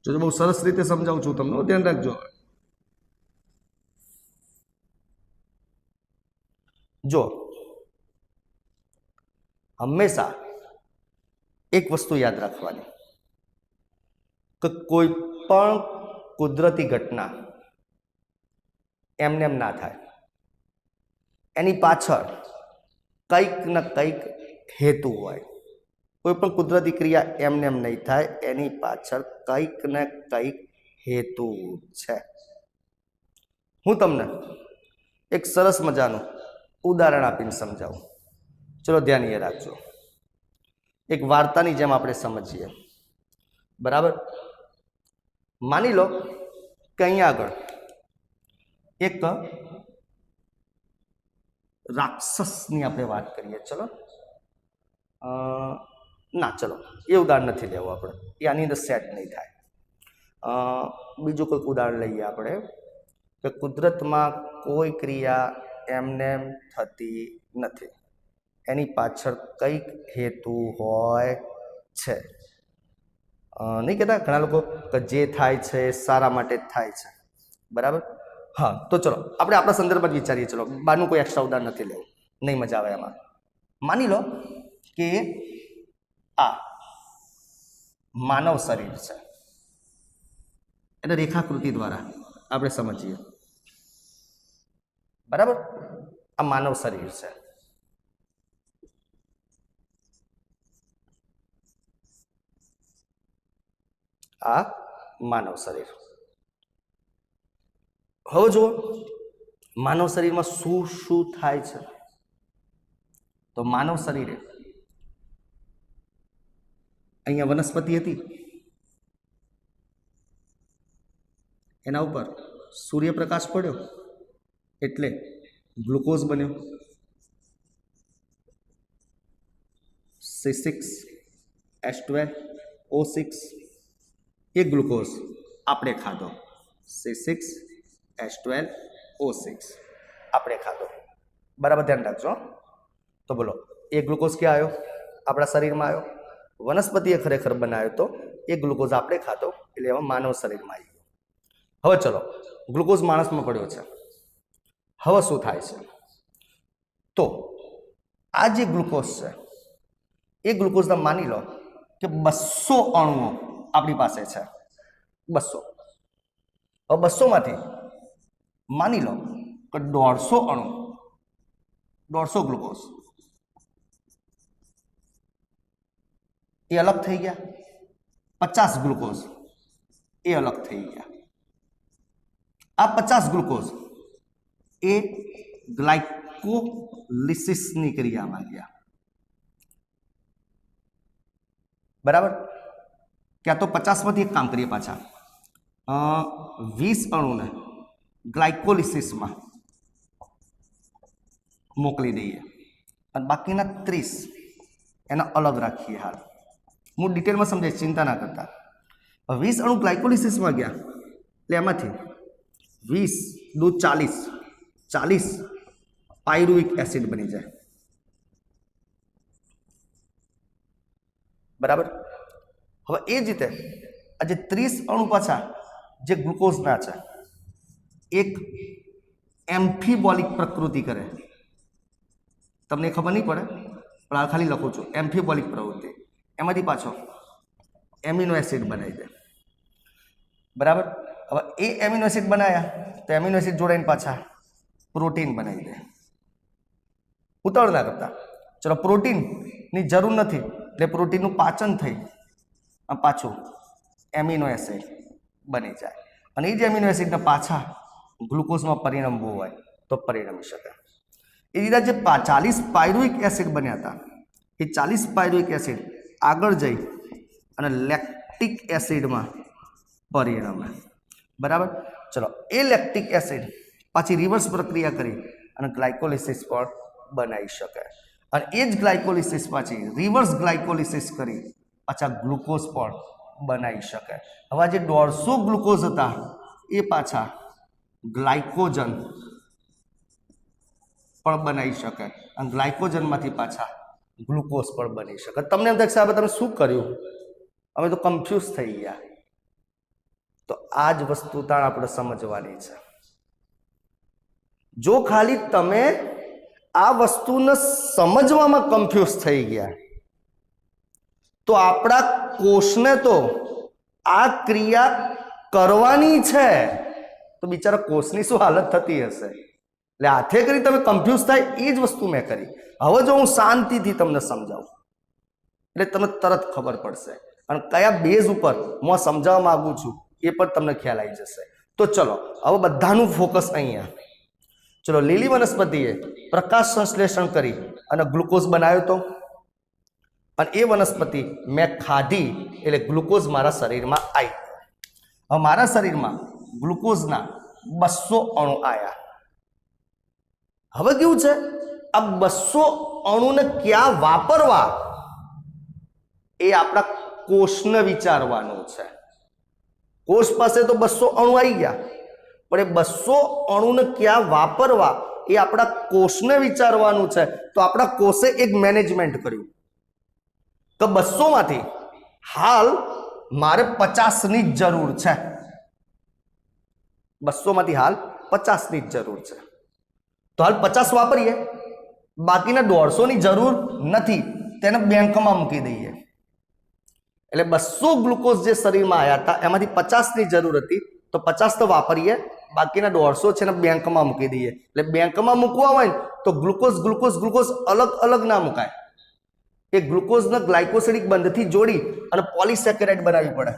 જો બહુ સરસ રીતે સમજાવું છું તમને, ધ્યાન રાખજો. જો હંમેશા એક વસ્તુ યાદ રાખવાની કે કોઈ પણ કુદરતી ઘટના એમને એમ ના થાય, એની પાછળ કંઈક ને કંઈક હેતુ હોય. કોઈ પણ કુદરતી ક્રિયા એમને એમ નહીં થાય, એની પાછળ કંઈક ને કંઈક હેતુ છે. હું તમને એક સરસ મજાનું ઉદાહરણ આપીને સમજાવું. ચલો ધ્યાન એ રાખજો. એક વાર્તાની જેમ આપણે સમજીએ, બરાબર? માની લો કે અહીંયા આગળ એક રાક્ષસની આપણે વાત કરીએ. ચલો ના, ચલો એ ઉદાહરણ નથી લેવું આપણે, એ આની અંદર સેટ નહીં થાય. બીજું કોઈક ઉદાહરણ લઈએ આપણે કે કુદરતમાં કોઈ ક્રિયા એમને થતી નથી, એની પાછળ કંઈક હેતુ હોય છે. નહીં કહેતા ઘણા લોકો કે જે થાય છે સારા માટે જ થાય છે, બરાબર? હા, તો ચલો આપણે આપણા સંદર્ભમાં જ વિચારીએ. ચલો બારનું કોઈ એક્સ્ટ્રા ઉદાહરણ નથી લેવું, નહીં મજા આવે એમાં. માની લો કે આ માનવ શરીર છે એટલે રેખાકૃતિ દ્વારા આપણે સમજીએ બરાબર આ માનવ શરીર છે આ માનવ શરીર હવે જુઓ માનવ શરીરમાં શું શું થાય છે તો માનવ શરીરે અહીંયા વનસ્પતિ હતી એના ઉપર સૂર્યપ્રકાશ પડ્યો એટલે ગ્લુકોઝ બન્યો C6H12O6 એ ગ્લુકોઝ આપણે ખાધો C6H12O6 આપણે ખાધો બરાબર ધ્યાન રાખજો તો બોલો એ ગ્લુકોઝ ક્યાં આવ્યો આપણા શરીરમાં આવ્યો વનસ્પતિએ ખરેખર બનાવ્યો તો એ ગ્લુકોઝ આપણે ખાધો એટલે એમાં માનવ શરીરમાં આવી ગયો હવે ચલો ગ્લુકોઝ માણસમાં પડ્યો છે હવે શું થાય છે તો આ જે ગ્લુકોઝ છે એ ગ્લુકોઝના માની લો કે 200 અણુઓ આપણી પાસે છે 200 હવે 200 માંથી માની લો કે 150 અણુ 150 ગ્લુકોઝ એ અલગ થઈ ગયા 50 ગ્લુકોઝ એ અલગ થઈ ગયા આ 50 ગ્લુકોઝ એ ગ્લાયકોલિસિસની ક્રિયામાં ગયા બરાબર ક્યાં તો 50 માંથી એક કામ કરીએ પાછા 20 અણુને ગ્લાયકોલિસિસમાં મોકલી દઈએ અને બાકીના 30 એના અલગ રાખીએ હાલ હું ડિટેલમાં સમજાય ચિંતા ના કરતા 20 અણુ ગ્લાયકોલિસિસમાં ગયા એટલે એમાંથી 20 દૂધ 40 પાયરુવિક એસિડ બની જાય બરાબર હવે એ જ રીતે આજે 30 અણુ પાછા જે ગ્લુકોઝના છે એક એમ્ફીબોલિક પ્રકૃતિ કરે તમને ખબર નહીં પડે પણ આ ખાલી લખું છું એમ્ફીબોલિક પ્રવૃત્તિ એમાંથી પાછો એમિનો એસિડ બનાવી દે બરાબર હવે એ એમિનો એસિડ બનાવ્યા તો એમિનો એસિડ જોડાઈને પાછા પ્રોટીન બનાવી દે ઉતાવળ ના કરતા ચલો પ્રોટીનની જરૂર નથી એટલે પ્રોટીનનું પાચન થઈ પાછું એમિનો એસિડ બની જાય અને એ જ એમિનો એસિડને પાછા ગ્લુકોઝમાં પરિણમવું હોય તો પરિણમી શકે એ રીતે જે 40 પાયરુવિક એસિડ બન્યા હતા એ 40 પાયરુવિક એસિડ આગળ જઈ અને લેક્ટિક એસિડમાં પરિણમે બરાબર ચલો એ લેક્ટિક એસિડ પાછી રિવર્સ પ્રક્રિયા કરી અને ગ્લાયકોલિસિસ પણ બનાવી શકે અને એ જ ગ્લાયકોલિસિસ પાછી રિવર્સ ગ્લાયકોલિસિસ કરી પાછા ગ્લુકોઝ પણ બનાવી શકે હવે જે 150 ગ્લુકોઝ હતા એ પાછા ગ્લાયકોજન પણ બનાવી શકે અને ગ્લાયકોજનમાંથી પાછા ગ્લુકોઝ પણ બની શકે તમને એમ થાય સાહેબ તમે શું કર્યું અમે તો કન્ફ્યુઝ થઈ ગયા તો આ જ વસ્તુ તાણ આપણે સમજવાની છે જો ખાલી તમે આ વસ્તુને સમજવામાં કન્ફ્યુઝ થઈ ગયા તો આપણા કોષને તો આ ક્રિયા કરવાની છે તો બિચારા કોષની શું હાલત થતી હશે એટલે હાથે કરી તમે કન્ફ્યુઝ થાય એ જ વસ્તુ મેં કરી હવે જો હું શાંતિથી તમને સમજાવું એટલે તમને તરત ખબર પડશે અને કયા બેઝ ઉપર હું સમજાવવા માંગુ છું એ પણ તમને ખ્યાલ આવી જશે તો ચલો હવે બધાનું ફોકસ અહીંયા ચલો લીલી વનસ્પતિએ પ્રકાશ સંશ્લેષણ કરી અને ગ્લુકોઝ બનાવ્યો તો અને એ વનસ્પતિ મેં ખાધી એટલે ગ્લુકોઝ મારા શરીરમાં આવી હવે મારા શરીરમાં ગ્લુકોઝના 200 અણુ આવ્યા હવે કેવું છે આ 200 અણુને ક્યાં વાપરવા એ આપણા કોષને વિચારવાનું છે કોષ પાસે તો 200 અણુ આવી ગયા પણ એ 200 અણુને ક્યાં વાપરવા એ આપણા કોષને વિચારવાનું છે તો આપણા કોષે એક મેનેજમેન્ટ કર્યું તો 200 માંથી હાલ મારે 50ની જ જરૂર છે 200 માંથી હાલ 50ની જ જરૂર છે તો હાલ 50 વાપરીએ બાકીના 150ની જરૂર નથી તેને બેંકમાં મૂકી દઈએ એટલે 200 ગ્લુકોઝ જે શરીરમાં આવ્યા હતા એમાંથી 50ની જરૂર હતી, તો 50 તો વાપરીએ, બાકીના 150 છે ને બેંકમાં મૂકી દઈએ. એટલે બેંકમાં મૂકવા હોય ને તો ગ્લુકોઝ ગ્લુકોઝ ગ્લુકોઝ અલગ અલગ ના મુકાય. એ ગ્લુકોઝને ગ્લાયકોસિડિક બંધથી જોડી અને પોલિસેકેરાઇડ બનાવવી પડે,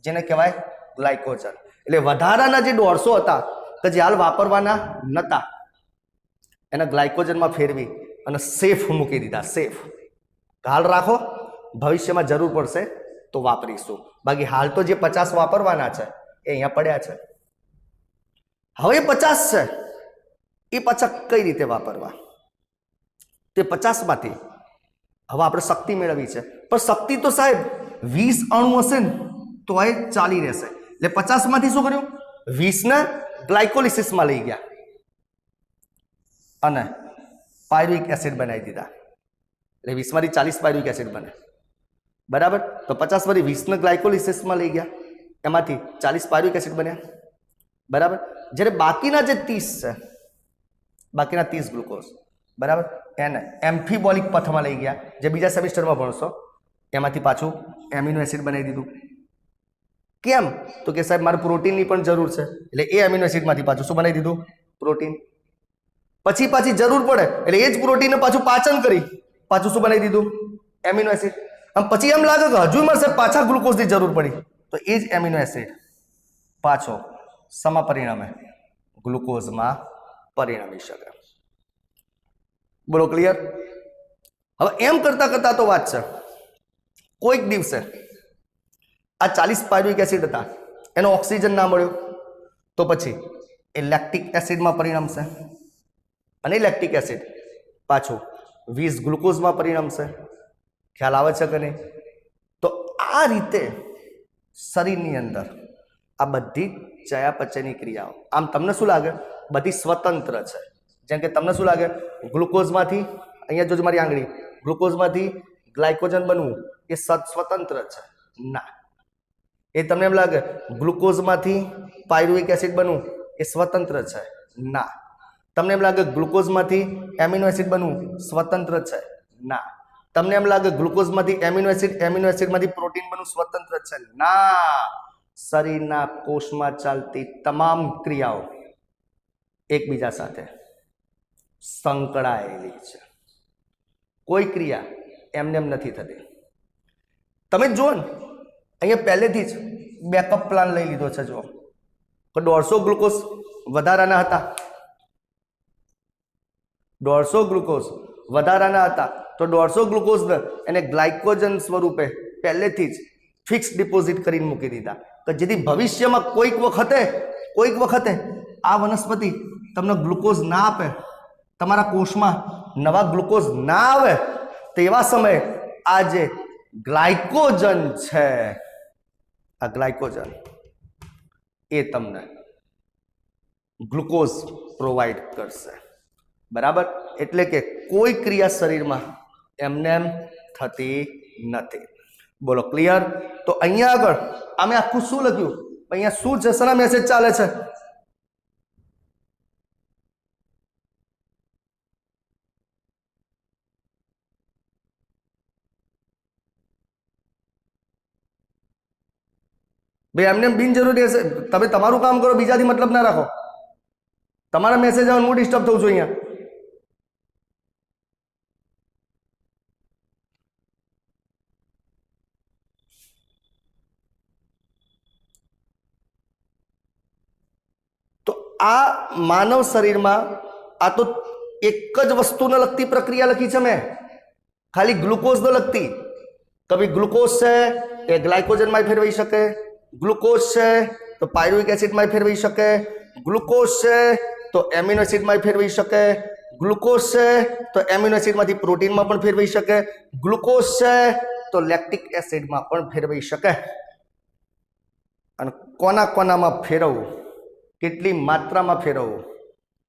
જેને કહેવાય ગ્લાયકોજન. એટલે વધારાના જે 150 હતા કે જે હાલ વાપરવાના નહોતા, એને ગ્લાયકોજનમાં ફેરવી અને સેફ મૂકી દીધા. સેફ હાલ રાખો, ભવિષ્યમાં જરૂર પડશે તો વાપરીશું. બાકી હાલ તો જે 50 વાપરવાના છે એ અહીંયા પડ્યા છે. હવે 50 છે એ પાછા કઈ રીતે વાપરવા? તે 50 માંથી હવે આપણે શક્તિ મેળવી છે, પણ શક્તિ તો સાહેબ 20 અણુ હશે ને તો એ ચાલી રહેશે. એટલે 50 માંથી શું કર્યું? 20 ને ગ્લાયકોલિસિસમાં લઈ ગયા અને પાયરુવિક એસિડ બનાવી દીધા. એટલે 20 માંથી 40 પાયરુવિક એસિડ બને, બરાબર. તો 50 માંથી 20 ને ગ્લાયકોલિસિસમાં લઈ ગયા, એમાંથી 40 પાયરુવિક એસિડ બન્યા, બરાબર. જ્યારે બાકીના જે 30 છે, બાકીના 30 ગ્લુકોઝ, બરાબર, એને એમ્ફીબોલિક પથમાં લઈ ગયા, જે બીજા સેમિસ્ટરમાં ભણશો. એમાંથી પાછું એમિનો એસિડ બનાવી દીધું. કેમ? તો કે સાહેબ મારે પ્રોટીનની પણ જરૂર છે, એટલે એ એમિનો એસિડમાંથી પાછું શું બનાવી દીધું? પ્રોટીન. પાછી જરૂર પડે એટલે એ જ પ્રોટીનને પાછું પાચન કરી પાછું શું બનાવી દીધું? Amino acid. આમ પછી એમ લાગે કે હજુ મારે પાછા ગ્લુકોઝની જરૂર પડી, તો એ જ એમિનો એસિડ પાછો સમા પરિણામે ગ્લુકોઝમાં પરિણમી શકે. બોલો ક્લિયર? હવે એમ કરતા કરતા તો વાત છે, કોઈક દિવસે આ 40 પાયરુવિક એસિડ હતા, એનો ઓક્સિજન ના મળ્યો, તો પછી એ લેક્ટિક એસિડમાં પરિણમશે, અને લેક્ટિક એસિડ પાછું 20 ગ્લુકોઝમાં પરિણમશે. ખ્યાલ આવે છે કે નહીં? તો આ રીતે શરીરની અંદર આ બધી ચયાપચયની ક્રિયાઓ, આમ તમને શું લાગે? બધી સ્વતંત્ર છે. જેમ કે તમને શું લાગે? ગ્લુકોઝમાંથી, અહીંયા જોજો મારી આંગળી, ગ્લુકોઝમાંથી ગ્લાયકોજન બનવું એ સ્વતંત્ર છે? ના. એ તમને એમ લાગે ગ્લુકોઝમાંથી પાયરુવિક એસિડ બનવું એ સ્વતંત્ર છે? ના. તમને એમ લાગે ગ્લુકોઝમાંથી એમિનો એસિડ બનવું સ્વતંત્ર છે? ના. તમને એમ લાગે ગ્લુકોઝમાંથી એમિનો એસિડમાંથી પ્રોટીન બનવું સ્વતંત્ર છે? ના. શરીરના કોષમાં ચાલતી તમામ ક્રિયાઓ એકબીજા સાથે સંકળાયેલી છે. કોઈ ક્રિયા એમને એમ નથી થતી. તમે જુઓ ને, અહીંયા પહેલેથી જ બેકઅપ પ્લાન લઈ લીધો છે. જો તો 150 ગ્લુકોઝ વધારાના હતા, 150 ગ્લુકોઝ વધારાના હતા, તો 150 ગ્લુકોઝને એને ગ્લાયકોજન સ્વરૂપે પહેલેથી જ ફિક્સ ડિપોઝિટ કરીને મૂકી દીધા, કે જેથી ભવિષ્યમાં કોઈક વખતે આ વનસ્પતિ તમને ગ્લુકોઝ ના આપે, તમારા કોષમાં નવા ગ્લુકોઝ ના આવે, તેવા સમયે આ જે ગ્લાયકોજન છે, આ ગ્લાયકોજન એ તમને ગ્લુકોઝ પ્રોવાઈડ કરશે. બરાબર? એટલે કે કોઈ ક્રિયા શરીરમાં એમને એમ થતી નથી. બોલો ક્લિયર? તો અહીંયા આગળ અમે આખું શું લખ્યું? અહીંયા શું છે? શેના મેસેજ ચાલે છે? ભાઈ એમને બિનજરૂરી હશે. તમે તમારું કામ કરો, બીજાથી મતલબ ના રાખો. તમારા મેસેજ આવે હું ડિસ્ટર્બ થઉં છું અહીંયા. તો આ માનવ શરીરમાં આ તો એક જ વસ્તુને લગતી પ્રક્રિયા લખી છે મેં, ખાલી ગ્લુકોઝને લગતી. કભી ગ્લુકોઝ છે એ ગ્લાયકોજનમાં ફેરવાઈ શકે, ગ્લુકોઝ છે તો પાયરુવિક એસિડમાં ફેરવાઈ શકે, ગ્લુકોઝ છે તો એમિનો એસિડમાં ફેરવાઈ શકે, ગ્લુકોઝ છે તો એમિનો એસિડમાંથી પ્રોટીનમાં પણ ફેરવાઈ શકે, ગ્લુકોઝ છે તો લેક્ટિક એસિડમાં પણ ફેરવાઈ શકે. અને કોનામાં ફેરવવું, કેટલી માત્રામાં ફેરવવું,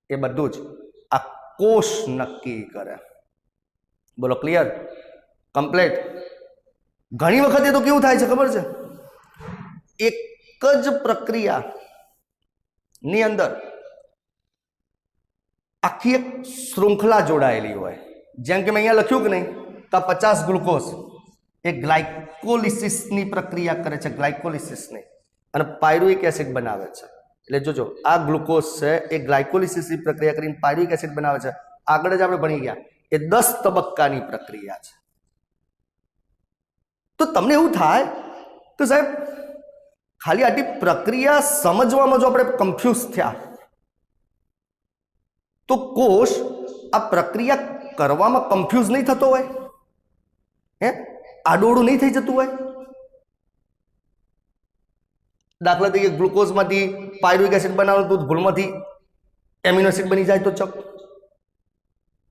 એ બધું જ આ કોષ નક્કી કરે. બોલો ક્લિયર? કમ્પ્લીટ? ઘણી વખત એ તો કેવું થાય છે ખબર છે? એક જ પ્રક્રિયાની અંદર આખી એક શૃંખલા જોડાયેલી હોય. જેમ કે મેં અહીંયા લખ્યું કે નહીં, તો 50 ગ્લુકોઝ એ ગ્લાયકોલિસિસની પ્રક્રિયા કરે છે, ગ્લાયકોલિસિસની, અને પાયરુવિક એસિડ બનાવે છે. એટલે જોજો આ ગ્લુકોઝ છે એ ગ્લાયકોલિસિસની પ્રક્રિયા કરીને પાયરુવિક એસિડ બનાવે છે. આગળ જ આપણે ભણી ગયા એ 10 તબક્કાની પ્રક્રિયા છે. તો તમને એવું થાય કે સાહેબ ખાલી આટલી પ્રક્રિયા સમજવામાં જો આપણે કન્ફ્યુઝ થયા તો કોષ આ પ્રક્રિયા કરવામાં કન્ફ્યુઝ નહીં થતો હોય, હે, આડોળું નહીં થઈ જતું હોય? દાખલા તરીકે ગ્લુકોઝમાંથી પાયરુવિક એસિડ બનાવવાનું તો ભૂલમાંથી એમિનો એસિડ બની જાય તો ચક,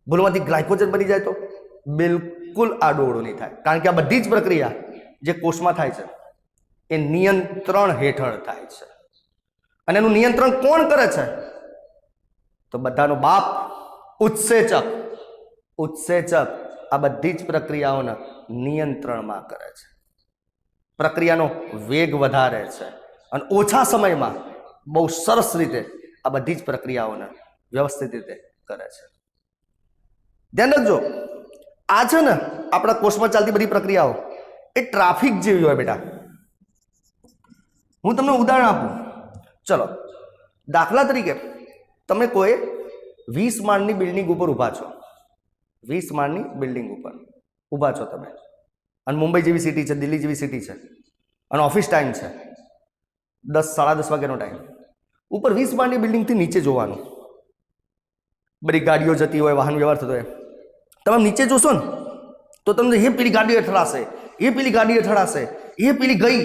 ભૂલમાંથી ગ્લાયકોજન બની જાય તો બિલકુલ આડોળું નહીં થાય. કારણ કે આ બધી જ પ્રક્રિયા જે કોષમાં થાય છે એ નિયંત્રણ હેઠળ થાય છે. અને એનું નિયંત્રણ કોણ કરે છે? તો બધાનો બાપ ઉત્સેચક. ઉત્સેચક આ બધી જ પ્રક્રિયાઓને નિયંત્રણમાં કરે છે, પ્રક્રિયાનો વેગ વધારે છે અને ઓછા સમયમાં બહુ સરસ રીતે આ બધી જ પ્રક્રિયાઓને વ્યવસ્થિત રીતે કરે છે. ધ્યાન રાખજો, આ છે ને આપણા કોષમાં ચાલતી બધી પ્રક્રિયાઓ એ ટ્રાફિક જેવી હોય બેટા. હું તમને ઉદાહરણ આપું. ચલો, દાખલા તરીકે તમે કોઈ 20 માળની બિલ્ડિંગ ઉપર ઊભા છો, 20 માળની બિલ્ડિંગ ઉપર ઊભા છો તમે, અને મુંબઈ જેવી સિટી છે, દિલ્હી જેવી સિટી છે, અને ઓફિસ ટાઈમ છે 10 સાડા 10 વાગ્યાનો ટાઈમ. ઉપર 20 માળની બિલ્ડિંગથી નીચે જોવાનું, બધી ગાડીઓ જતી હોય, વાહન વ્યવહાર થતો હોય. તમે નીચે જોશો ને તો તમને એ પેલી ગાડી અથડાશે, એ પેલી ગાડી અથડાશે, એ પેલી ગઈ,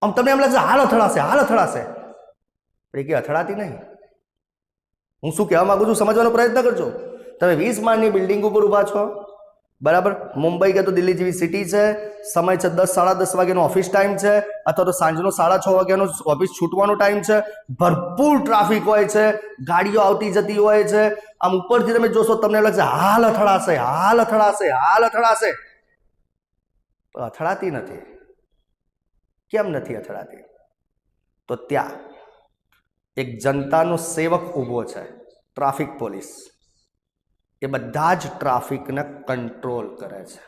આમ તમને એમ લાગશે હાલ અથડાશે, હાલ અથડાશે, પણ એ કે અથડાતી નહીં. હું શું કહેવા માંગુ છું સમજવાનો પ્રયત્ન કરજો. તમે 20 માળની બિલ્ડિંગ ઉપર ઊભા છો, બરાબર, મુંબઈ કે તો દિલ્હી જેવી સિટી છે, સમય છે 10 સાડા 10 વાગ્યાનો ઓફિસ ટાઈમ છે, અથવા તો સાંજનો 6:30 વાગ્યાનો ઓફિસ છૂટવાનો ટાઈમ છે, ભરપૂર ટ્રાફિક હોય છે, ગાડીઓ આવતી જતી હોય છે. આમ ઉપરથી તમે જોશો તમને લાગશે હાલ અથડાશે, હાલ અથડાશે, હાલ અથડાશે, પણ અથડાતી નથી. કેમ નથી અથડાતી? તો ત્યાં એક જનતાનો સેવક ઊભો છે, ટ્રાફિક પોલીસ. એ બધા જ ટ્રાફિકને કંટ્રોલ કરે છે.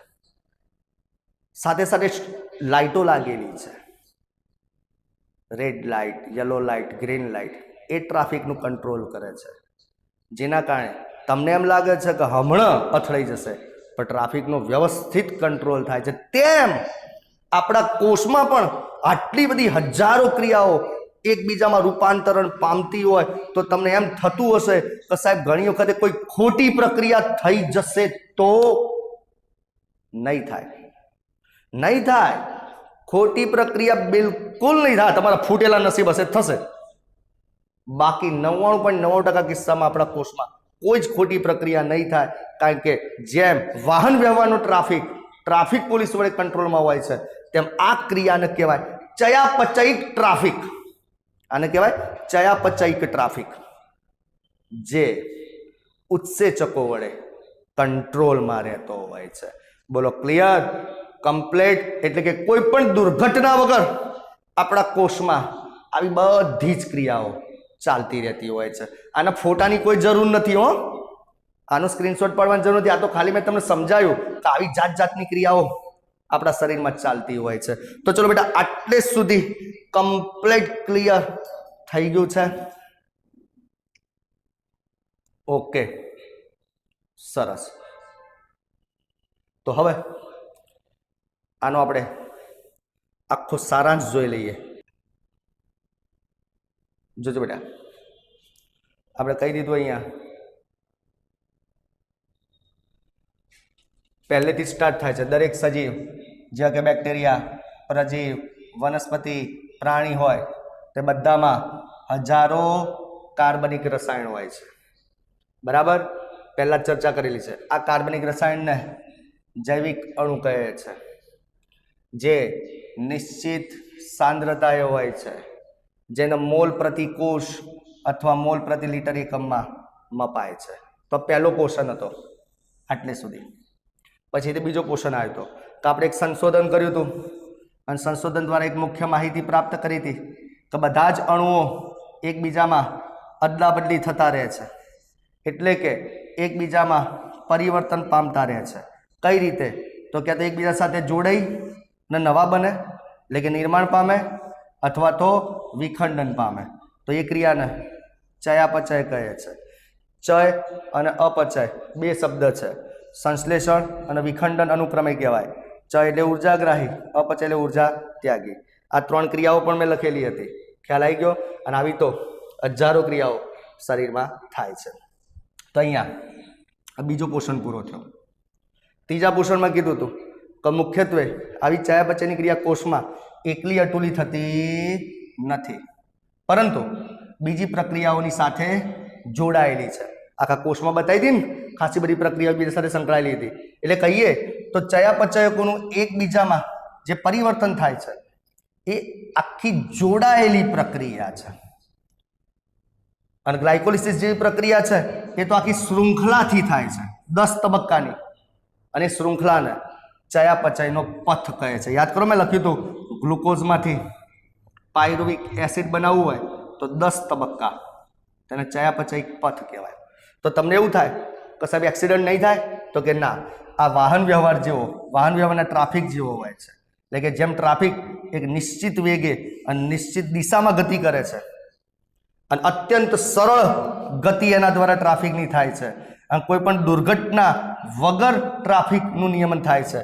સાથે સાથે લાઇટો લાગેલી છે, red light, yellow light, green light, એ ટ્રાફિકનું કંટ્રોલ કરે છે. જેના કારણે તમને એમ લાગે છે કે હમણાં અથડાઈ જશે, પણ ટ્રાફિકનો વ્યવસ્થિત કંટ્રોલ થાય છે. તેમ આપણા કોષમાં પણ આટલી બધી હજારો ક્રિયાઓ એકબીજામાં રૂપાંતરણ પામતી હોય તો તમને એમ થતું હશે કે સાહેબ ઘણી વખતે કોઈ ખોટી પ્રક્રિયા થઈ જશે તો નહીં થાય. નહીં થાય, ખોટી પ્રક્રિયા બિલકુલ નહીં થાય. તમારા ફૂટેલા નસીબ હશે થશે, બાકી 99.9% કિસ્સામાં આપણા કોષમાં કોઈ જ ખોટી પ્રક્રિયા નહીં થાય. કારણ કે જેમ વાહન વ્યવહારનો ટ્રાફિક પોલીસ વડે કંટ્રોલમાં હોય છે, તેમ આ ક્રિયાને કહેવાય ચયાપચયિક ટ્રાફિક. આને કહેવાય ચયાપચયિક ટ્રાફિક, જે ઉત્સેચકો વડે કંટ્રોલમાં રહેતો હોય છે. બોલો ક્લિયર? કમ્પ્લેટ. એટલે કે કોઈ પણ દુર્ઘટના વગર આપણા કોષમાં આવી બધી જ ક્રિયાઓ ચાલતી રહેતી હોય છે. આના ફોટાની કોઈ જરૂર નથી હો, આનો સ્ક્રીનશોટ પાડવાની જરૂર નથી. આ તો ખાલી મેં તમને સમજાયું કે આવી જાત જાતની ક્રિયાઓ આપણા શરીરમાં ચાલતી હોય છે. તો ચલો બેટા, આટલે સુધી કમ્પ્લીટ ક્લિયર થઈ ગયું છે? ઓકે, સરસ. તો હવે આનો આપણે આખો સારાંશ જોઈ લઈએ. જોજો બેટા, આપણે કહી દીધું અહીંયા પહેલેથી સ્ટાર્ટ થાય છે. દરેક સજીવ, જે કે બેક્ટેરિયા, પ્રજીવ, વનસ્પતિ, પ્રાણી હોય, તે બધામાં હજારો કાર્બનિક રસાયણ હોય છે. બરાબર? પહેલા જ ચર્ચા કરેલી છે. આ કાર્બનિક રસાયણને જૈવિક અણુ કહે છે, જે નિશ્ચિત સાંદ્રતાએ હોય છે, જેને મોલ પ્રતિ કોષ અથવા મોલ પ્રતિ લીટર એકમમાં મપાય છે. તો પહેલો પોષણ હતો આટલે સુધી. પછી તે બીજો પોષણ આવ્યો હતો તો આપણે એક સંશોધન કર્યું હતું, અને સંશોધન દ્વારા એક મુખ્ય માહિતી પ્રાપ્ત કરી હતી કે બધા જ અણુઓ એકબીજામાં અદલા બદલી થતા રહે છે, એટલે કે એકબીજામાં પરિવર્તન પામતા રહે છે. કઈ રીતે? તો ક્યાં તો એકબીજા સાથે જોડાઈ અને નવા બને એટલે કે નિર્માણ પામે અથવા તો વિખંડન પામે. તો એ ક્રિયાને ચયાપચય કહે છે. ચય અને અપચય બે શબ્દ છે, સંશ્લેષણ અને વિખંડન અનુક્રમે કહેવાય. ચય એટલે ઉર્જાગ્રાહી, અપચય એટલે ઉર્જા ત્યાગી. આ 3 ક્રિયાઓ પણ મેં લખેલી હતી, ખ્યાલ આવી ગયો. અને આવી તો હજારો ક્રિયાઓ શરીરમાં થાય છે. તો અહીંયા બીજો પોષણ પૂરો થયો. ત્રીજા પોષણમાં કીધું હતું કે મુખ્યત્વે આવી ચયાપચયની ક્રિયા કોષમાં એકલી અટુલી થતી નથી, પરંતુ બીજી પ્રક્રિયાઓની સાથે જોડાયેલી છે. આખા કોષમાં બતાવી હતી ને, ખાસી બધી પ્રક્રિયાઓ બીજા સાથે સંકળાયેલી હતી. એટલે કહીએ તો ચયાપચયકોનું એકબીજામાં જે પરિવર્તન થાય છે એ આખી જોડાયેલી પ્રક્રિયા છે. અને ગ્લાયકોલિસિસ જેવી પ્રક્રિયા છે એ તો આખી શૃંખલાથી થાય છે, 10 તબક્કાની. અને શૃંખલાને ચયાપચયનો પથ કહે છે. યાદ કરો, મેં લખ્યું હતું ગ્લુકોઝમાંથી પાયરુવિક એસિડ બનાવવું હોય તો 10 તબક્કા, તેને ચયાપચય પથ કહેવાય. તો તમને એવું થાય કે સાહેબ એક્સિડન્ટ નહીં થાય, તો કે ના, આ વાહન વ્યવહાર જેવો, વાહન વ્યવહારના ટ્રાફિક જેવો હોય છે. એટલે કે જેમ ટ્રાફિક એક નિશ્ચિત વેગે અને નિશ્ચિત દિશામાં ગતિ કરે છે અને અત્યંત સરળ ગતિ એના દ્વારા ટ્રાફિકની થાય છે અને કોઈ પણ દુર્ઘટના વગર ટ્રાફિકનું નિયમન થાય છે,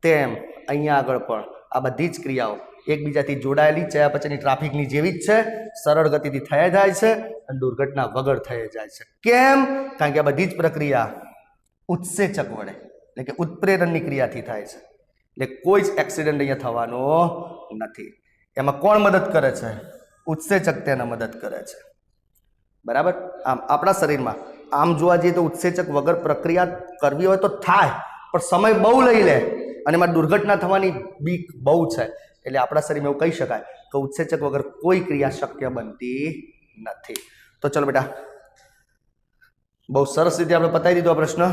તેમ અહીંયા આગળ પણ આ બધી જ ક્રિયાઓ એકબીજાથી જોડાયેલી ચયાપચયની ટ્રાફિકની જેવી જ છે, સરળ ગતિથી થઈ જાય છે અને દુર્ઘટના વગર થઈ જાય છે. કેમ? કારણ કે આ બધી જ પ્રક્રિયા ઉત્સેચક વડે એટલે કે ઉત્પ્રેરણની ક્રિયાથી થાય છે. એટલે કોઈ જ એક્સિડન્ટ અહીંયા થવાનો નથી. એમાં કોણ મદદ કરે છે? ઉત્સેચક તેને મદદ કરે છે. બરાબર. આમ આપણા શરીરમાં આમ જોવા જઈએ તો ઉત્સેચક વગર પ્રક્રિયા કરવી હોય તો થાય, પણ સમય બહુ લઈ લે અને એમાં દુર્ઘટના થવાની બીક બહુ છે. એટલે આપણા શરીરમાં એવું કહી શકાય કે ઉત્સેચક વગર કોઈ ક્રિયા શક્ય બનતી નથી. તો ચલો બેટા, બહુ સરસ રીતે આપણે પતાવી દીધો આ પ્રશ્ન.